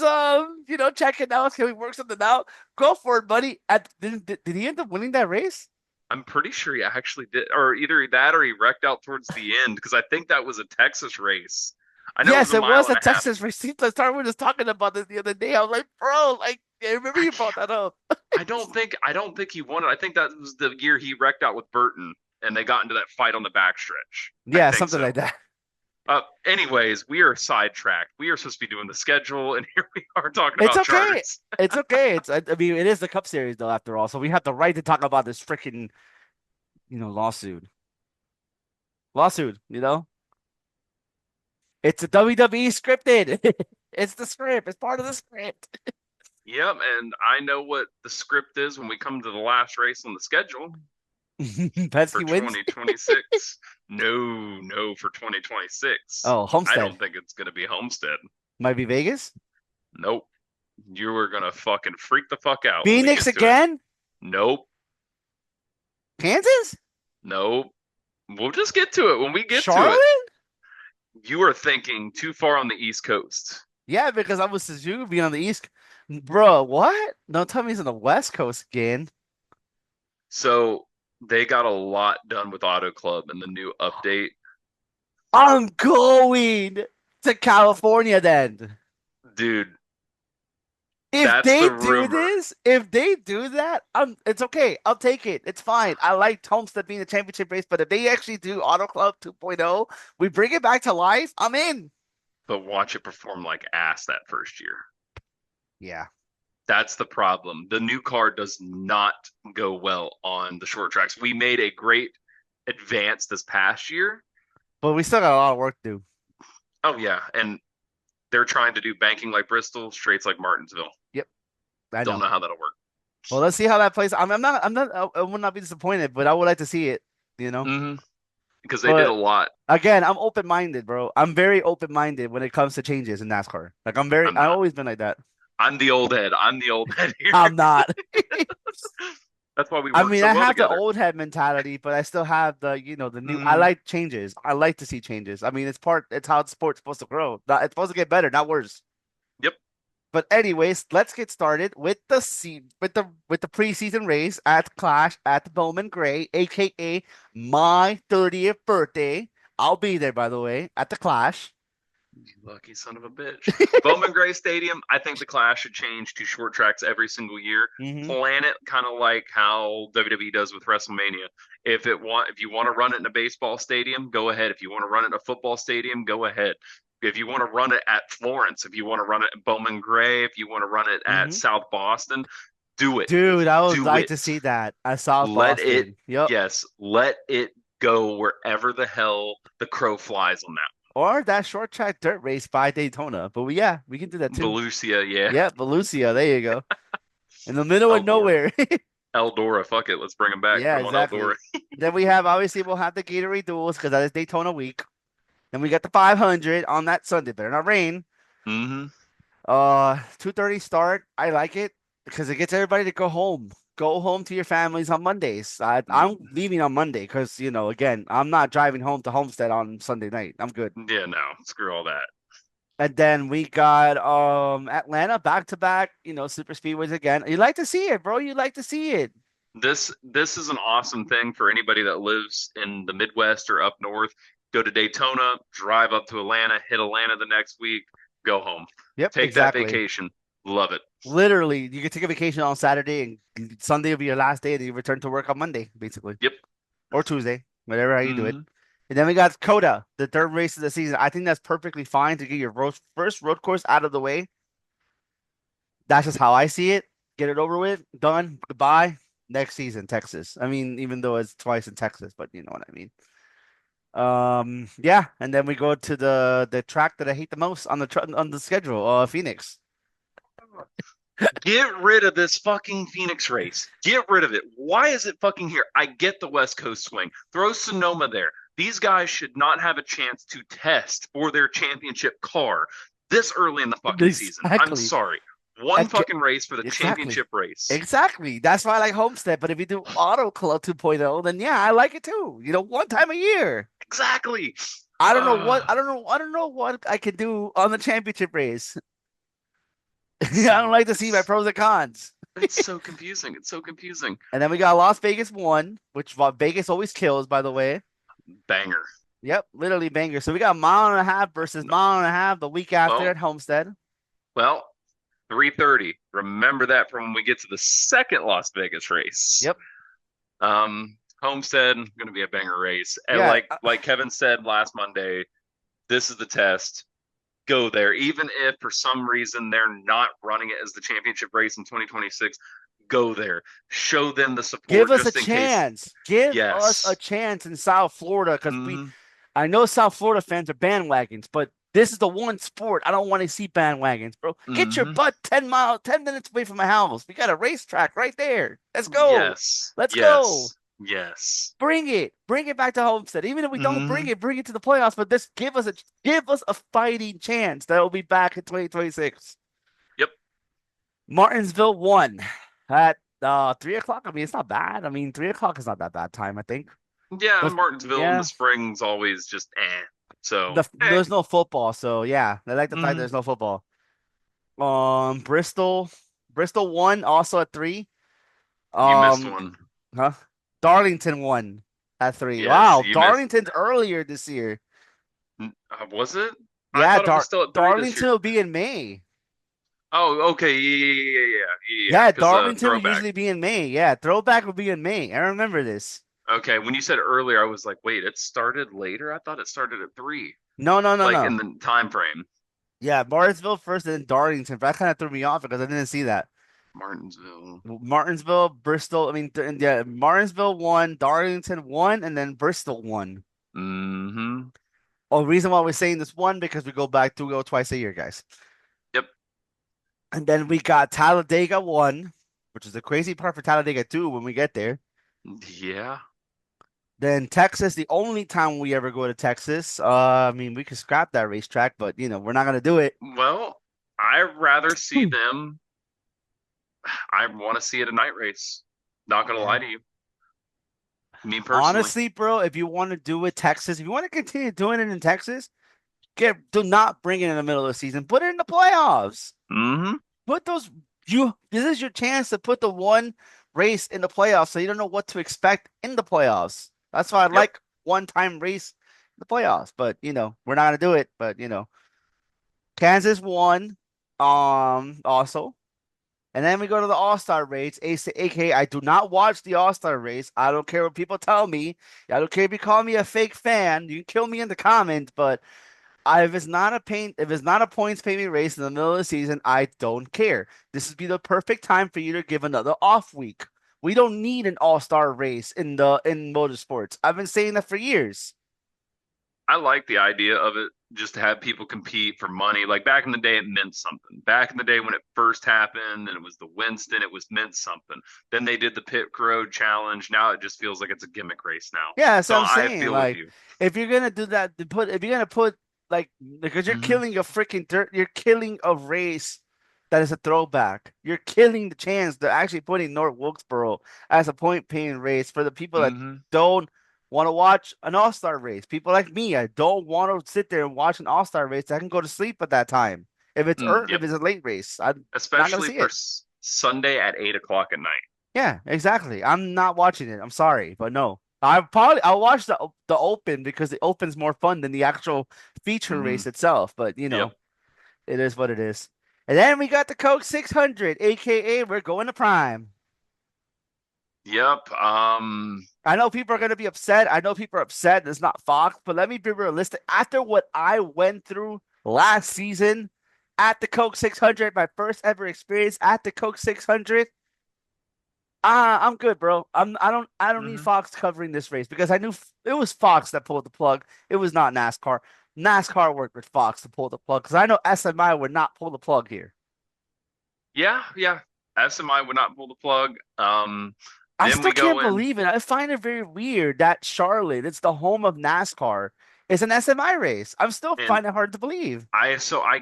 checking out? Can we work something out? Go for it, buddy. Did he end up winning that race? I'm pretty sure he actually did, or either that or he wrecked out towards the end because I think that was a Texas race. I know it was Yes, a it mile was and a a half. Texas race. Started just talking about this the other day. I was like, bro, like, I remember I you brought that up. I don't think he won it. I think that was the year he wrecked out with Burton and they got into that fight on the backstretch. I Yeah, think something so. like that. Anyways, we are sidetracked. We are supposed to be doing the schedule, and here we are talking It's about okay. charters. It's okay. I mean, it is the Cup Series though, after all. So we have the right to talk about this freaking, lawsuit. Lawsuit, It's a WWE scripted. It's the script. It's part of the script. Yep, and I know what the script is when we come to the last race on the schedule for Penske wins. 2026. No, no, for 2026. Oh, I Homestead. don't think it's going to be Homestead. Might be Vegas. Nope. You are going to fucking freak the fuck out when we Phoenix get to it. again? Nope. Kansas? Nope. We'll just get to it when we get to it. Charlotte? You are thinking too far on the East Coast. Yeah, because I was Suzuki being on the East. Bro, what? Don't tell me he's on the West Coast again. So they got a lot done with Auto Club in the new update. I'm going to California then. Dude, If that's they the do rumor. this, if they do that, it's okay. I'll take it. It's fine. I like Homestead being the championship race, but if they actually do Auto Club 2.0, we bring it back to life. I'm in. But watch it perform like ass that first year. Yeah. That's the problem. The new car does not go well on the short tracks. We made a great advance this past year. But we still got a lot of work to do. Oh yeah, and they're trying to do banking like Bristol, straights like Martinsville. Yep. I Don't know. know how that'll work. Well, let's see how that plays. I would not be disappointed, but I would like to see it. Mm-hmm. Because they did a But lot. again, I'm open-minded, bro. I'm very open-minded when it comes to changes in NASCAR. Like I'm I've not. always been like that. I'm the old head. I'm the old head here. I'm not. That's why we I work mean, so I well have the together. old head mentality, but I still have the new. I Mm-hmm. like changes. I like to see changes. I mean, it's how the sport's supposed to grow. It's supposed to get better, not worse. Yep. But anyways, let's get started with the preseason race at Clash at the Bowman Gray, aka my 30th birthday. I'll be there, by the way, at the Clash. You lucky son of a bitch. Bowman Gray Stadium, I think the class should change to short tracks every single year. Hmm. Plan it kind of like how WWE does with WrestleMania. If you want to run it in a baseball stadium, go ahead. If you want to run it in a football stadium, go ahead. If you want to run it at Florence, if you want to run it at Bowman Gray, if you want to run it at Hmm. South Boston, do it. Dude, I would Do like it. to see that at South Let it, Boston. Yep. let it go wherever the hell the crow flies on that. Or that short track dirt race by Daytona. But yeah, we can do that too. Volusia, yeah. Yeah, Volusia, there you go. In the middle of Eldora. nowhere. Eldora, fuck it. Let's bring him back. Yeah, Put him on Eldora. exactly. Then we have obviously we'll have the Gatorade duels because that is Daytona week. Then we got the 500 on that Sunday. Better not rain. Mm-hmm. 2:30 start. I like it because it gets everybody to go home. Go home to your families on Mondays. I'm leaving on Monday because again, I'm not driving home to Homestead on Sunday night. I'm good. Yeah, no. Screw all that. And then we got Atlanta back to back, super speedways again. You like to see it, bro. You like to see it. This is an awesome thing for anybody that lives in the Midwest or up north. Go to Daytona, drive up to Atlanta, hit Atlanta the next week, go home. Yep, Take that exactly. vacation. Love it. Literally, you can take a vacation on Saturday and Sunday will be your last day, and you return to work on Monday, basically, Yep. or Tuesday, whatever how you do it. Mm-hmm. And then we got Coda, the third race of the season. I think that's perfectly fine to get your first road course out of the way. That's just how I see it. Get it over with, done, goodbye. Next season, Texas. I mean, even though it's twice in Texas, but you know what I mean. Yeah, and then we go to the track that I hate the most on the schedule, Phoenix. Get rid of this fucking Phoenix race. Get rid of it. Why is it fucking here? I get the West Coast swing. Throw Sonoma there. These guys should not have a chance to test for their championship car this early in the fucking season. I'm Exactly. sorry. One fucking race for the Exactly. championship race. Exactly. That's why I like Homestead. But if you do Auto Club 2.0, then yeah, I like it too. One time a year. Exactly. I don't know what Uh, I don't know what I can do on the championship race. it's I don't so like to see my it's pros and cons. it's so confusing. It's so confusing. And then we got Las Vegas 1, which Vegas always kills, by the way. Banger. Yep, literally banger. So we got mile and a half versus mile and a half the week after Well, at Homestead. well, 3:30. Remember that from when we get to the second Las Vegas race. Yep. Homestead going to be a banger race, and Yeah. like Kevin said last Monday, this is the test. Go there, even if for some reason they're not running it as the championship race in 2026. Go there, show them the Give support us a just in case. chance. Give us a Yes. chance in South Florida because Hmm. I know South Florida fans are bandwagons, but this is the one sport I don't want to see bandwagons, bro. Get your Hmm. butt 10 minutes away from my house. We got a racetrack right there. Let's go. Yes. Let's go. Yes. Yes. Bring it. Bring it back to Homestead. Even if we don't Hmm. bring it to the playoffs, but this give us a fighting chance that will be back in 2026. Yep. Martinsville won at 3 o'clock. I mean, it's not bad. I mean, 3 o'clock is not that bad time, I think. Yeah, But Martinsville in the yeah, spring's always just So, there's no football, so yeah, I like the fact mhm. there's no football. Bristol won also at 3. You missed Um, one. huh? Darlington won at 3. Yes, Wow, you missed. Darlington's earlier this year. Was it? I Yeah, thought it was still at 3 this Darlington year. will be in May. Oh, okay. Yeah. Yeah, Because Darlington will throwback. usually be in May. Yeah, throwback will be in May. I remember this. Okay, when you said earlier, I was like, wait, it started later? I thought it started at 3, No, no, no, like no. in the time frame. Yeah, Martinsville first, and then Darlington. But that kind of threw me off because I didn't see that. Martinsville. Martinsville, Bristol. I mean, yeah, Martinsville won, Darlington won, and then Bristol won. Mm-hmm. Oh, reason why we're saying this one because we go twice a year, guys. Yep. And then we got Talladega one, which is the crazy part for Talladega two when we get there. Yeah. Then Texas, the only time we ever go to Texas. I mean, we could scrap that racetrack, but we're not gonna do it. Well, I'd rather see Hmm. them. I want to see it a night race. Not gonna Yeah. lie to you. Me personally. Honestly, bro, if you want to do it Texas, if you want to continue doing it in Texas, do not bring it in the middle of the season. Put it in the playoffs. Mm-hmm. Put those you This is your chance to put the one race in the playoffs so you don't know what to expect in the playoffs. That's why I Yep. like one-time race in the playoffs. But we're not gonna do it. But Kansas won also. And then we go to the All-Star race, aka I do not watch the All-Star race. I don't care what people tell me. I don't care if you call me a fake fan. You can kill me in the comments, but if it's not a points payment race in the middle of the season, I don't care. This would be the perfect time for you to give another off week. We don't need an all-star race in motorsports. I've been saying that for years. I like the idea of it just to have people compete for money. Like back in the day, it meant something. Back in the day when it first happened and it was the Winston, it was meant something. Then they did the pit road challenge. Now it just feels like it's a gimmick race now. Yeah, that's So what I'm I saying. feel with Like, you. if you're gonna do that, if you're gonna put like because you're Hmm. killing a freaking dirt, you're killing a race that is a throwback. You're killing the chance to actually putting North Wilkesboro as a point paying race for the people that Hmm. don't want to watch an all-star race. People like me, I don't want to sit there and watch an all-star race. I can go to sleep at that time. Yep. If it's a late race, I'm not gonna Especially see for it. Sunday at 8 o'clock at night. Yeah, exactly. I'm not watching it. I'm sorry, but no. I'll watch the open because the open's more fun than the actual feature Hmm. race itself. But Yep. it is what it is. And then we got the Coke 600, aka we're going to Prime. Yep. I know people are gonna be upset. I know people are upset. It's not Fox, but let me be realistic. After what I went through last season at the Coke 600, my first ever experience at the Coke 600. I'm good, bro. I don't need Mhm. Fox covering this race because I knew it was Fox that pulled the plug. It was not NASCAR. NASCAR worked with Fox to pull the plug because I know SMI would not pull the plug here. Yeah. SMI would not pull the plug. I Then still we can't go in, believe it. I find it very weird that Charlotte, it's the home of NASCAR, is an SMI race. I'm still and finding it hard to believe. I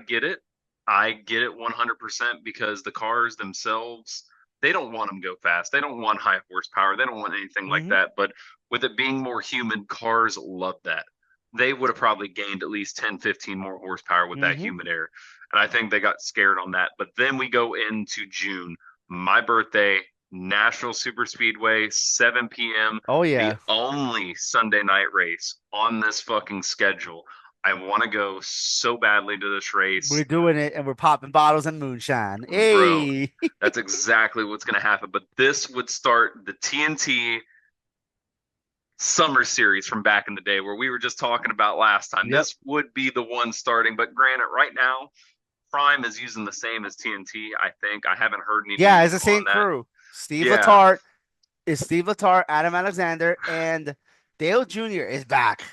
get it. I get it 100% because the cars themselves, they don't want them to go fast. They don't want high horsepower. They don't want anything like Hmm. that. But with it being more humid, cars love that. They would have probably gained at least 10, 15 more horsepower with that Hmm. humid air. And I think they got scared on that. But then we go into June, my birthday, National Super Speedway, 7 p.m., Oh the yeah, only Sunday night race on this fucking schedule. I want to go so badly to this we're race. doing it and we're popping bottles and moonshine. Bro, Hey. that's exactly what's going to happen. But this would start the TNT Summer Series from back in the day where we were just talking about last time. Yep. This would be the one starting. But granted, right now, Prime is using the same as TNT, I think. I haven't heard any Yeah, news it's the on same that. crew. Steve Yeah, Letarte is Steve Letarte, Adam Alexander, and Dale Jr. is back.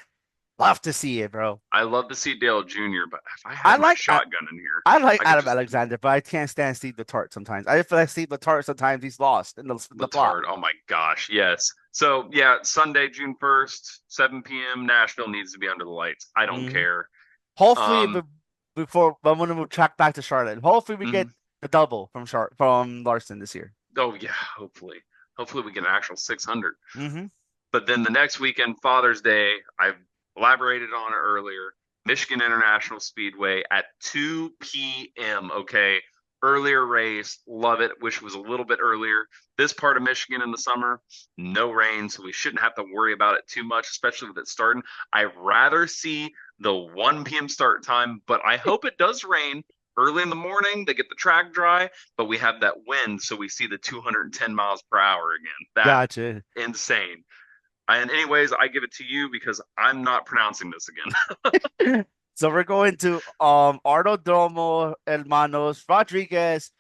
Love to see it, bro. I love to see Dale Jr., but if I I had my like shotgun in here, I like I could Adam just Alexander, but I can't stand Steve Letarte sometimes. I feel like Steve Letarte sometimes he's lost in the plot. Letard. Oh my gosh, yes. So yeah, Sunday, June 1st, 7 p.m. Nashville needs to be under the lights. I don't Hmm. care. Hopefully, Um, before I'm gonna move track back to Charlotte. Hopefully, we get mhm. the double from Larson this year. Oh yeah, hopefully we get an actual 600. Hmm. But then the next weekend, Father's Day, I've elaborated on it earlier. Michigan International Speedway at 2 p.m. Okay, earlier race, love it. Wish it was a little bit earlier. This part of Michigan in the summer, no rain, so we shouldn't have to worry about it too much, especially with it starting. I'd rather see the 1 p.m. start time, but I hope it does rain early in the morning. They get the track dry, but we have that wind, so we see the 210 miles per hour again. That Gotcha. insane. And anyways, I give it to you because I'm not pronouncing this again. So we're going to Domo Hermanos Rodriguez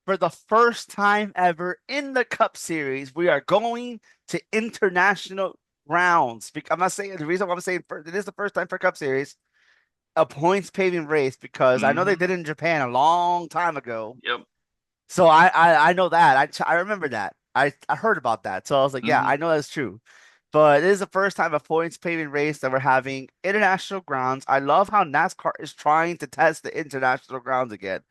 for the first time ever in the Cup Series. We are going to international rounds. I'm not saying the reason why I'm saying it is the first time for Cup Series, a points paving race because I know they Mm-hmm. did it in Japan a long time ago. Yep. So I know that I remember that I heard about that. So I was like, yeah, Mm-hmm. I know that's true. But it is the first time a points paving race that we're having international grounds. I love how NASCAR is trying to test the international grounds again.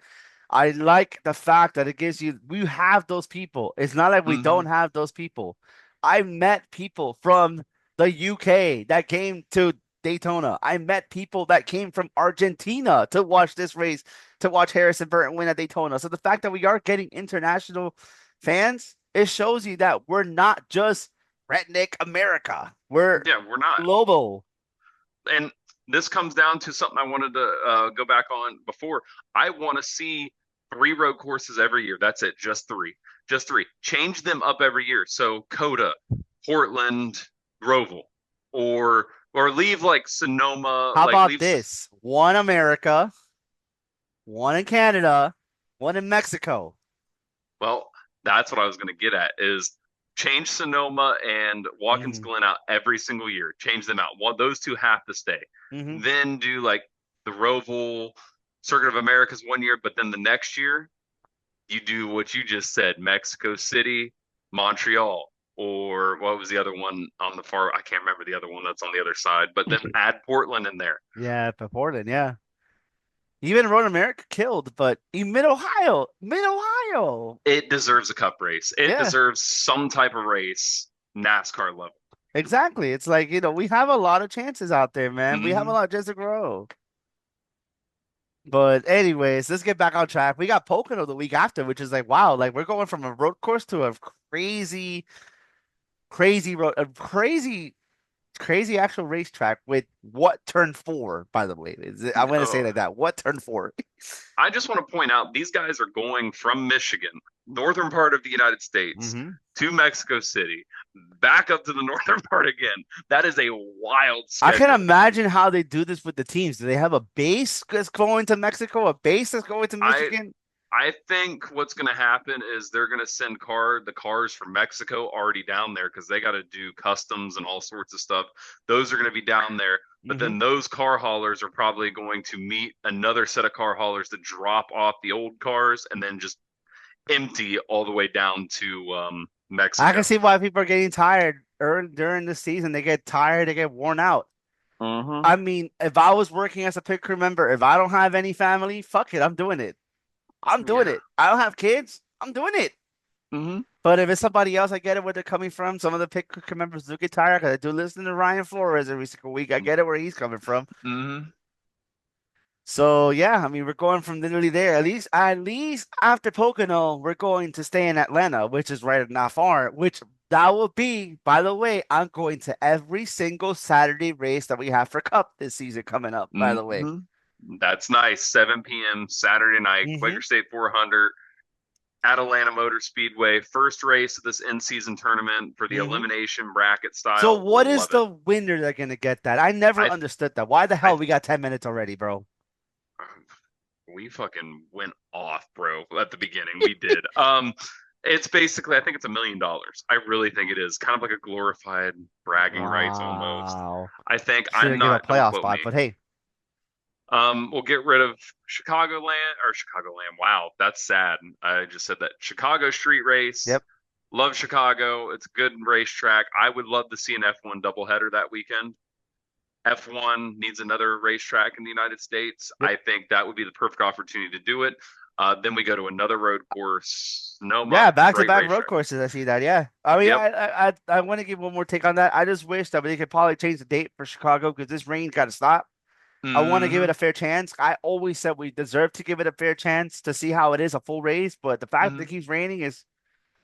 I like the fact that it gives you, we have those people. It's not like we Mm-hmm. don't have those people. I met people from the UK that came to Daytona. I met people that came from Argentina to watch this race, to watch Harrison Burton win at Daytona. So the fact that we are getting international fans, it shows you that we're not just redneck America. We're Yeah, we're not. global. And this comes down to something I wanted to go back on before. I want to see 3 road courses every year. That's it. Just three. Just three. Change them up every year. So Coda, Portland, Groville, or leave like Sonoma, How like about leave. this? One America, one in Canada, one in Mexico. Well, that's what I was going to get at is change Sonoma and Watkins Hmm. Glen out every single year. Change them out. One, those two have to stay. Hmm. Then do like the Roval Circuit of Americas one year, but then the next year you do what you just said, Mexico City, Montreal, or what was the other one on the far? I can't remember the other one that's on the other side, but then add Portland in there. Yeah, Portland, yeah. Even Road America killed, but in Mid Ohio. It deserves a cup race. It Yeah, deserves some type of race, NASCAR level. exactly. It's like, we have a lot of chances out there, man. We have a Mm-hmm. lot just to grow. But anyways, let's get back on track. We got Pocono the week after, which is like, wow, like we're going from a road course to a crazy, crazy road, a crazy actual racetrack with what turn four, by the way. I'm going to say Oh, like that. What turn four? I just want to point out these guys are going from Michigan, northern part of the United States, Hmm. to Mexico City, back up to the northern part again. That is a wild I can schedule. imagine how they do this with the teams. Do they have a base that's going to Mexico, a base that's going to I Michigan? I think what's going to happen is they're going to send the cars from Mexico already down there because they got to do customs and all sorts of stuff. Those are going to be down there, but Hmm. then those car haulers are probably going to meet another set of car haulers to drop off the old cars and then just empty all the way down to I can Mexico. see why people are getting tired during the season. They get tired, they get worn out. Mm-hmm. I mean, if I was working as a pit crew member, if I don't have any family, fuck it, I'm doing it. I'm doing Yeah. it. I don't have kids, I'm doing it. Mm-hmm. But if it's somebody else, I get it where they're coming from. Some of the pit crew members do get tired because I do listen to Ryan Flores every single week. I get it where he's coming from. Mm-hmm. So yeah, I mean, we're going from literally there. At least after Pocono, we're going to stay in Atlanta, which is right not far. Which that will be, by the way, I'm going to every single Saturday race that we have for Cup this season coming up. By the way. Mm-hmm. That's nice. 7 p.m. Saturday night, Hmm. Quaker State 400 at Atlanta Motor Speedway. First race of this in-season tournament for the Hmm. elimination bracket So style. what is Love it. the winner that gonna get that? I never I understood that. Why the I hell we got 10 minutes already, bro? we fucking went off, bro, at the beginning. We did. It's basically, I think it's $1 million. I really think it is kind of like a glorified bragging rights almost. Wow. I think Should I'm have give a not, don't playoff quote spot, me. but hey. We'll get rid of Chicagoland or Chicagoland. Wow, that's sad. I just said that. Chicago street race. Yep. Love Chicago. It's a good racetrack. I would love to see an F1 doubleheader that weekend. F1 needs another racetrack in the United States. Yep. I think that would be the perfect opportunity to do it. Then we go to another road course, Yeah, Sonoma, back to great back road racetrack. courses. I see that. Yeah. I mean, Yep. I want to give one more take on that. I just wish that they could probably change the date for Chicago because this rain got to stop. I want to give it Mm-hmm. a fair chance. I always said we deserve to give it a fair chance to see how it is a full race, but the fact that Mm-hmm. it keeps raining is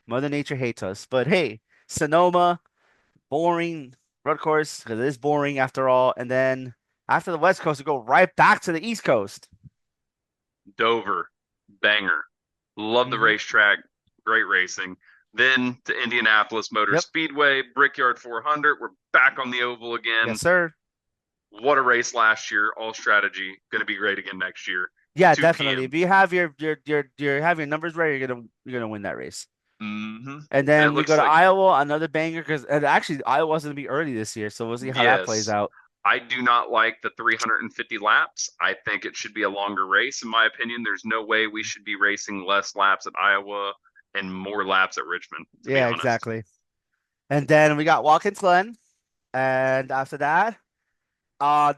Mother Nature hates us. But hey, Sonoma, boring road course because it is boring after all. And then after the West Coast, we go right back to the East Coast. Dover, banger. Love the Hmm. racetrack, great racing. Then to Indianapolis Motor Yep. Speedway, Brickyard 400. We're back on the oval Yes, again. sir. What a race last year, all strategy. Going to be great again next year. Yeah, 2 definitely. p.m. If you have your have your numbers right, you're gonna win that race. Mm-hmm. And And it then we go looks to like, Iowa, another banger because and actually Iowa's gonna be early this year, so we'll see how that plays yes, out. I do not like the 350 laps. I think it should be a longer race, in my opinion. There's no way we should be racing less laps at Iowa and more laps at Richmond, to be Yeah, honest. exactly. And then we got Watkins Glen, and after that,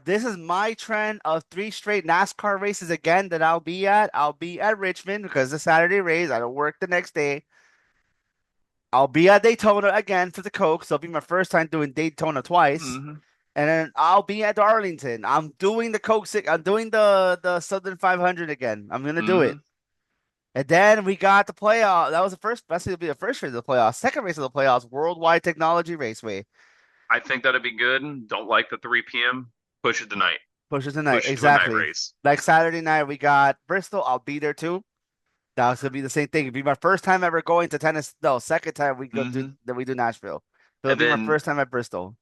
this is my trend of three straight NASCAR races again that I'll be at. I'll be at Richmond because the Saturday race. I don't work the next day. I'll be at Daytona again for the Coke, so it'll be my first time doing Daytona twice. Mm-hmm. And then I'll be at Darlington. I'm doing the Coke Six. I'm doing the Southern 500 again. I'm gonna do it. Mm-hmm. And then we got the playoff. That was the first. That's gonna be the first race of the playoffs. Second race of the playoffs. Worldwide Technology Raceway. I think that'd be good. Don't like the 3 p.m. Push it tonight. Pushes tonight. Push it to a night Exactly. race. Like Saturday night, we got Bristol. I'll be there too. That's gonna be the same thing. It'll be my first time ever going to tennis. No, second time we go do Mm-hmm. that we do Nashville. So it'll And be my first time at Bristol.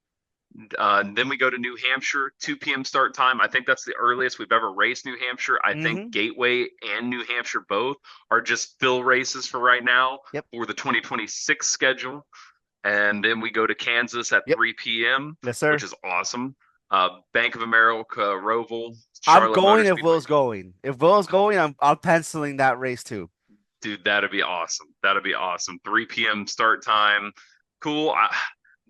then we go to New Hampshire, 2 p.m. start time. I think that's the earliest we've ever raced New Hampshire. I think Hmm. Gateway and New Hampshire both are just fill races for right now Yep. for the 2026 schedule. And then we go to Kansas at Yep. 3 p.m., Yes, which sir. is awesome. Bank of America, Roval, I'm Charlotte Motor going if Speedway. Will's going. If Will's going, I'm penciling that race too. Dude, that'd be awesome. That'd be awesome. 3 p.m. start time. Cool.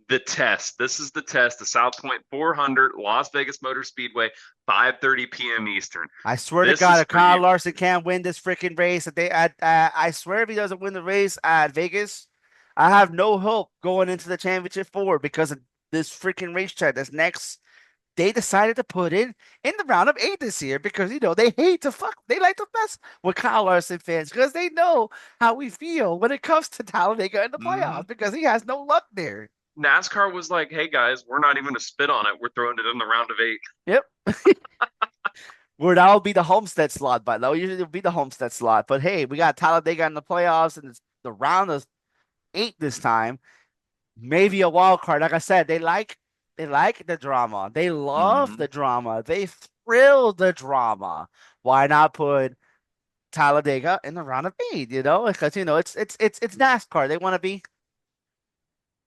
The test. This is the test. The South Point 400, Las Vegas Motor Speedway, 5:30 p.m. Eastern. I swear to This God, is if for Kyle you. Larson can't win this freaking race, if they I swear if he doesn't win the race at Vegas, I have no hope going into the championship four because of this freaking racetrack that's next. They decided to put in the round of eight this year because they hate to fuck. They like to mess with Kyle Larson fans because they know how we feel when it comes to Talladega in the Hmm. playoffs because he has no luck there. NASCAR was like, hey guys, we're not even going to spit on it. We're throwing it in the round of eight. Yep. Where that'll be the Homestead slot, but that'll usually be the Homestead slot. But hey, we got Talladega in the playoffs and it's the round of eight this time. Maybe a wild card. Like I said, they like the drama. They love the Hmm. drama. They thrill the drama. Why not put Talladega in the round of eight? Because it's NASCAR. They want to be.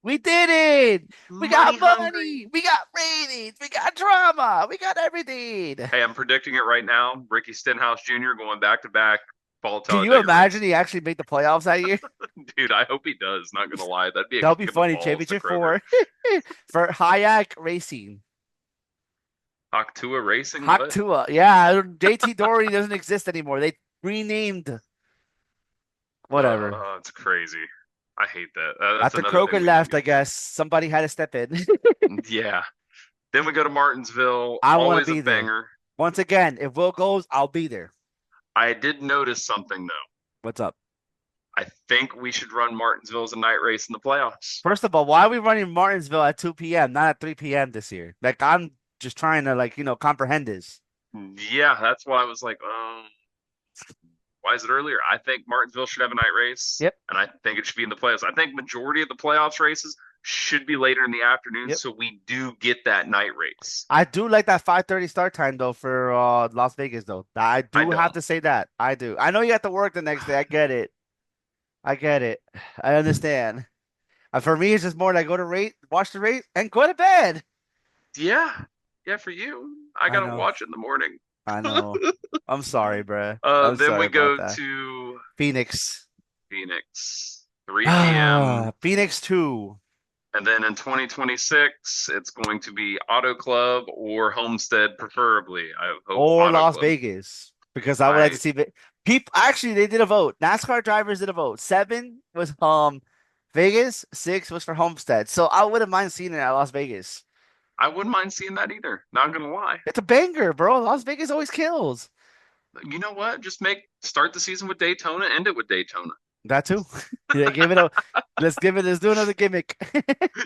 We did it. We Money got hungry. money. We got ratings. We got drama. We got everything. Hey, I'm predicting it right now. Ricky Stenhouse Jr. going back to back fall Can you Talladega imagine race. he actually made the playoffs that year? Dude, I hope he does. Not going to lie. That'd be a That'll be kick in the funny. balls to Championship Kroger. four for Hayek Racing. Octua Racing, what? Haktua. Yeah, JT Doherty doesn't exist anymore. They renamed whatever. It's crazy. I hate that. That's After another Croker thing we need to left, get I guess somebody had to step in. to. Yeah. Then we go to Martinsville. I want to Always a be there. banger. Once again, if Will goes, I'll be there. I did notice something though. What's up? I think we should run Martinsville as a night race in the playoffs. First of all, why are we running Martinsville at 2 p.m., not at 3 p.m. this year? Like, I'm just trying to, like, comprehend this. Yeah, that's why I was like, why is it earlier? I think Martinsville should have a night race, Yep. and I think it should be in the playoffs. I think majority of the playoffs races should be later in the afternoon, Yep. so we do get that night race. I do like that 5:30 start time though for Las Vegas though. I I do have don't. to say that. I do. I know you have to work the next day. I get it. I get it. I understand. For me, it's just more like go to rate, watch the race, and go to bed. Yeah, yeah, for you, I I gotta know. watch it in the morning. I know. I'm sorry, bruh. I'm Then sorry we about go that. to Phoenix. Phoenix, 3 p.m. Ah, Phoenix 2 And then in 2026, it's going to be Auto Club or Homestead, preferably. I hope or Auto Las Club. Vegas because I would like to I see it. People actually they did a vote. NASCAR drivers did a vote. 7 was Vegas, 6 was for Homestead. So I wouldn't mind seeing it at Las Vegas. I wouldn't mind seeing that either. Not gonna lie. It's a banger, bro. Las Vegas always kills. You know what? Just start the season with Daytona, end it with Daytona. That too. Yeah, give it a let's do another gimmick.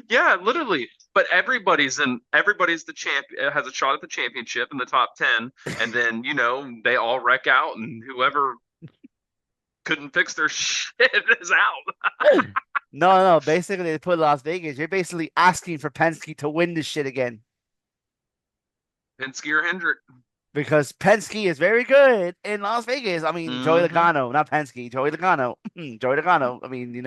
Yeah, literally. But everybody's the champ has a shot at the championship in the top 10, and then they all wreck out, and whoever couldn't fix their shit is out. No, no. Basically, they put Las Vegas. You're basically asking for Penske to win this shit again Penske or Hendrick. because Penske is very good in Las Vegas. I mean, Joey Mm-hmm. Logano, not Penske, Joey Logano, Joey Logano. I mean,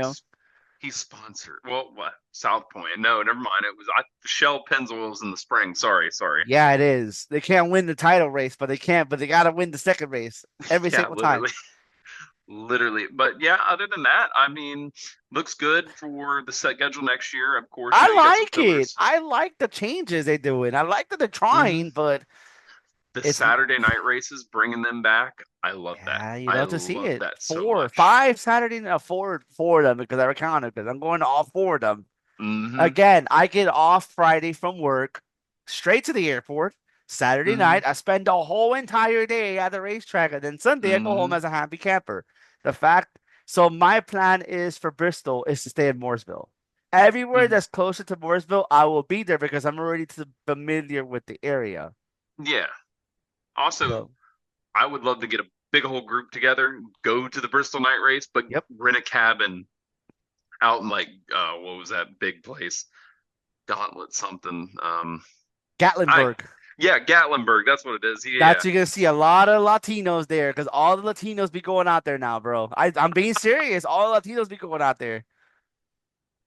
He's sponsored. Well, what? South Point. No, never mind. It was Shell Pennzoil was in the spring. Sorry. yeah, it is. They can't win the title race, but they can't. But they gotta win the second race every Yeah, single time. literally. But yeah, other than that, I mean, looks good for the set schedule next year. Of course, I you got some like it. fillers. I like the changes they're doing. I like that they're Hmm. trying, but The it's Saturday night races, bringing them back. I love that. yeah, you I love to see love it. that so Four, much. 5 Saturday, four of them because I counted because I'm going to all 4 of them. Hmm. Again, I get off Friday from work, straight to the airport. Saturday Hmm. night, I spend the whole entire day at the racetrack, and then Sunday I go home Hmm. as a happy camper. The fact, so my plan is for Bristol is to stay in Mooresville. Everywhere Hmm. that's closer to Mooresville, I will be there because I'm already familiar with the area. Yeah. Also, So, I would love to get a big whole group together, go to the Bristol night race, but yep, rent a cabin out in like what was that big place? Gauntlet something. I Gatlinburg. yeah, Gatlinburg. That's what it is. Yeah. That's you're gonna see a lot of Latinos there because all the Latinos be going out there now, bro. I'm being serious. All the Latinos be going out there.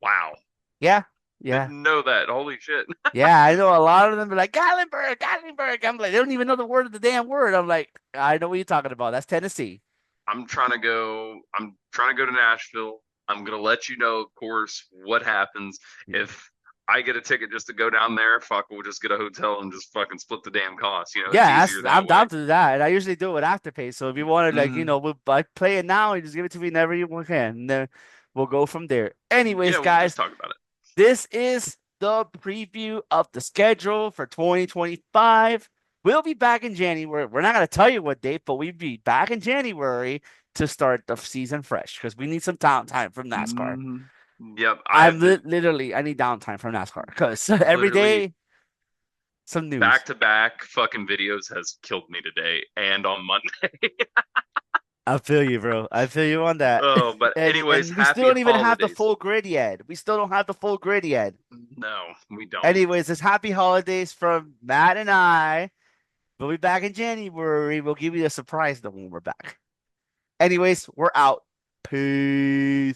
Wow. Yeah, yeah. Didn't know that. Holy shit. Yeah, I know a lot of them are like Gatlinburg, Gatlinburg. I'm like, they don't even know the word of the damn word. I'm like, I know what you're talking about. That's Tennessee. I'm trying to go. I'm trying to go to Nashville. I'm gonna let you know, of course, what happens if I get a ticket just to go down there. Fuck, we'll just get a hotel and just fucking split the damn cost. It's Yeah, easier I'm that way. down to do that. And I usually do it with Afterpay. So if you want to, like, Hmm. I play it now, you just give it to me whenever you can, and then we'll go from there. Anyways, Yeah, we can just guys, talk about it. this is the preview of the schedule for 2025. We'll be back in January. We're not going to tell you what date, but we'll be back in January to start the season fresh because we need some downtime from NASCAR. Hmm. Yep, I'm literally, I need downtime from NASCAR because every literally day, some news. back to back fucking videos has killed me today and on Monday. I feel you, bro. I feel you on that. Oh, but anyways, And we still happy don't even have the holidays. full grid yet. We still don't have the full grid yet. No, we don't. Anyways, it's happy holidays from Matt and I. We'll be back in January. We'll give you a surprise though when we're back. Anyways, we're out. Peace.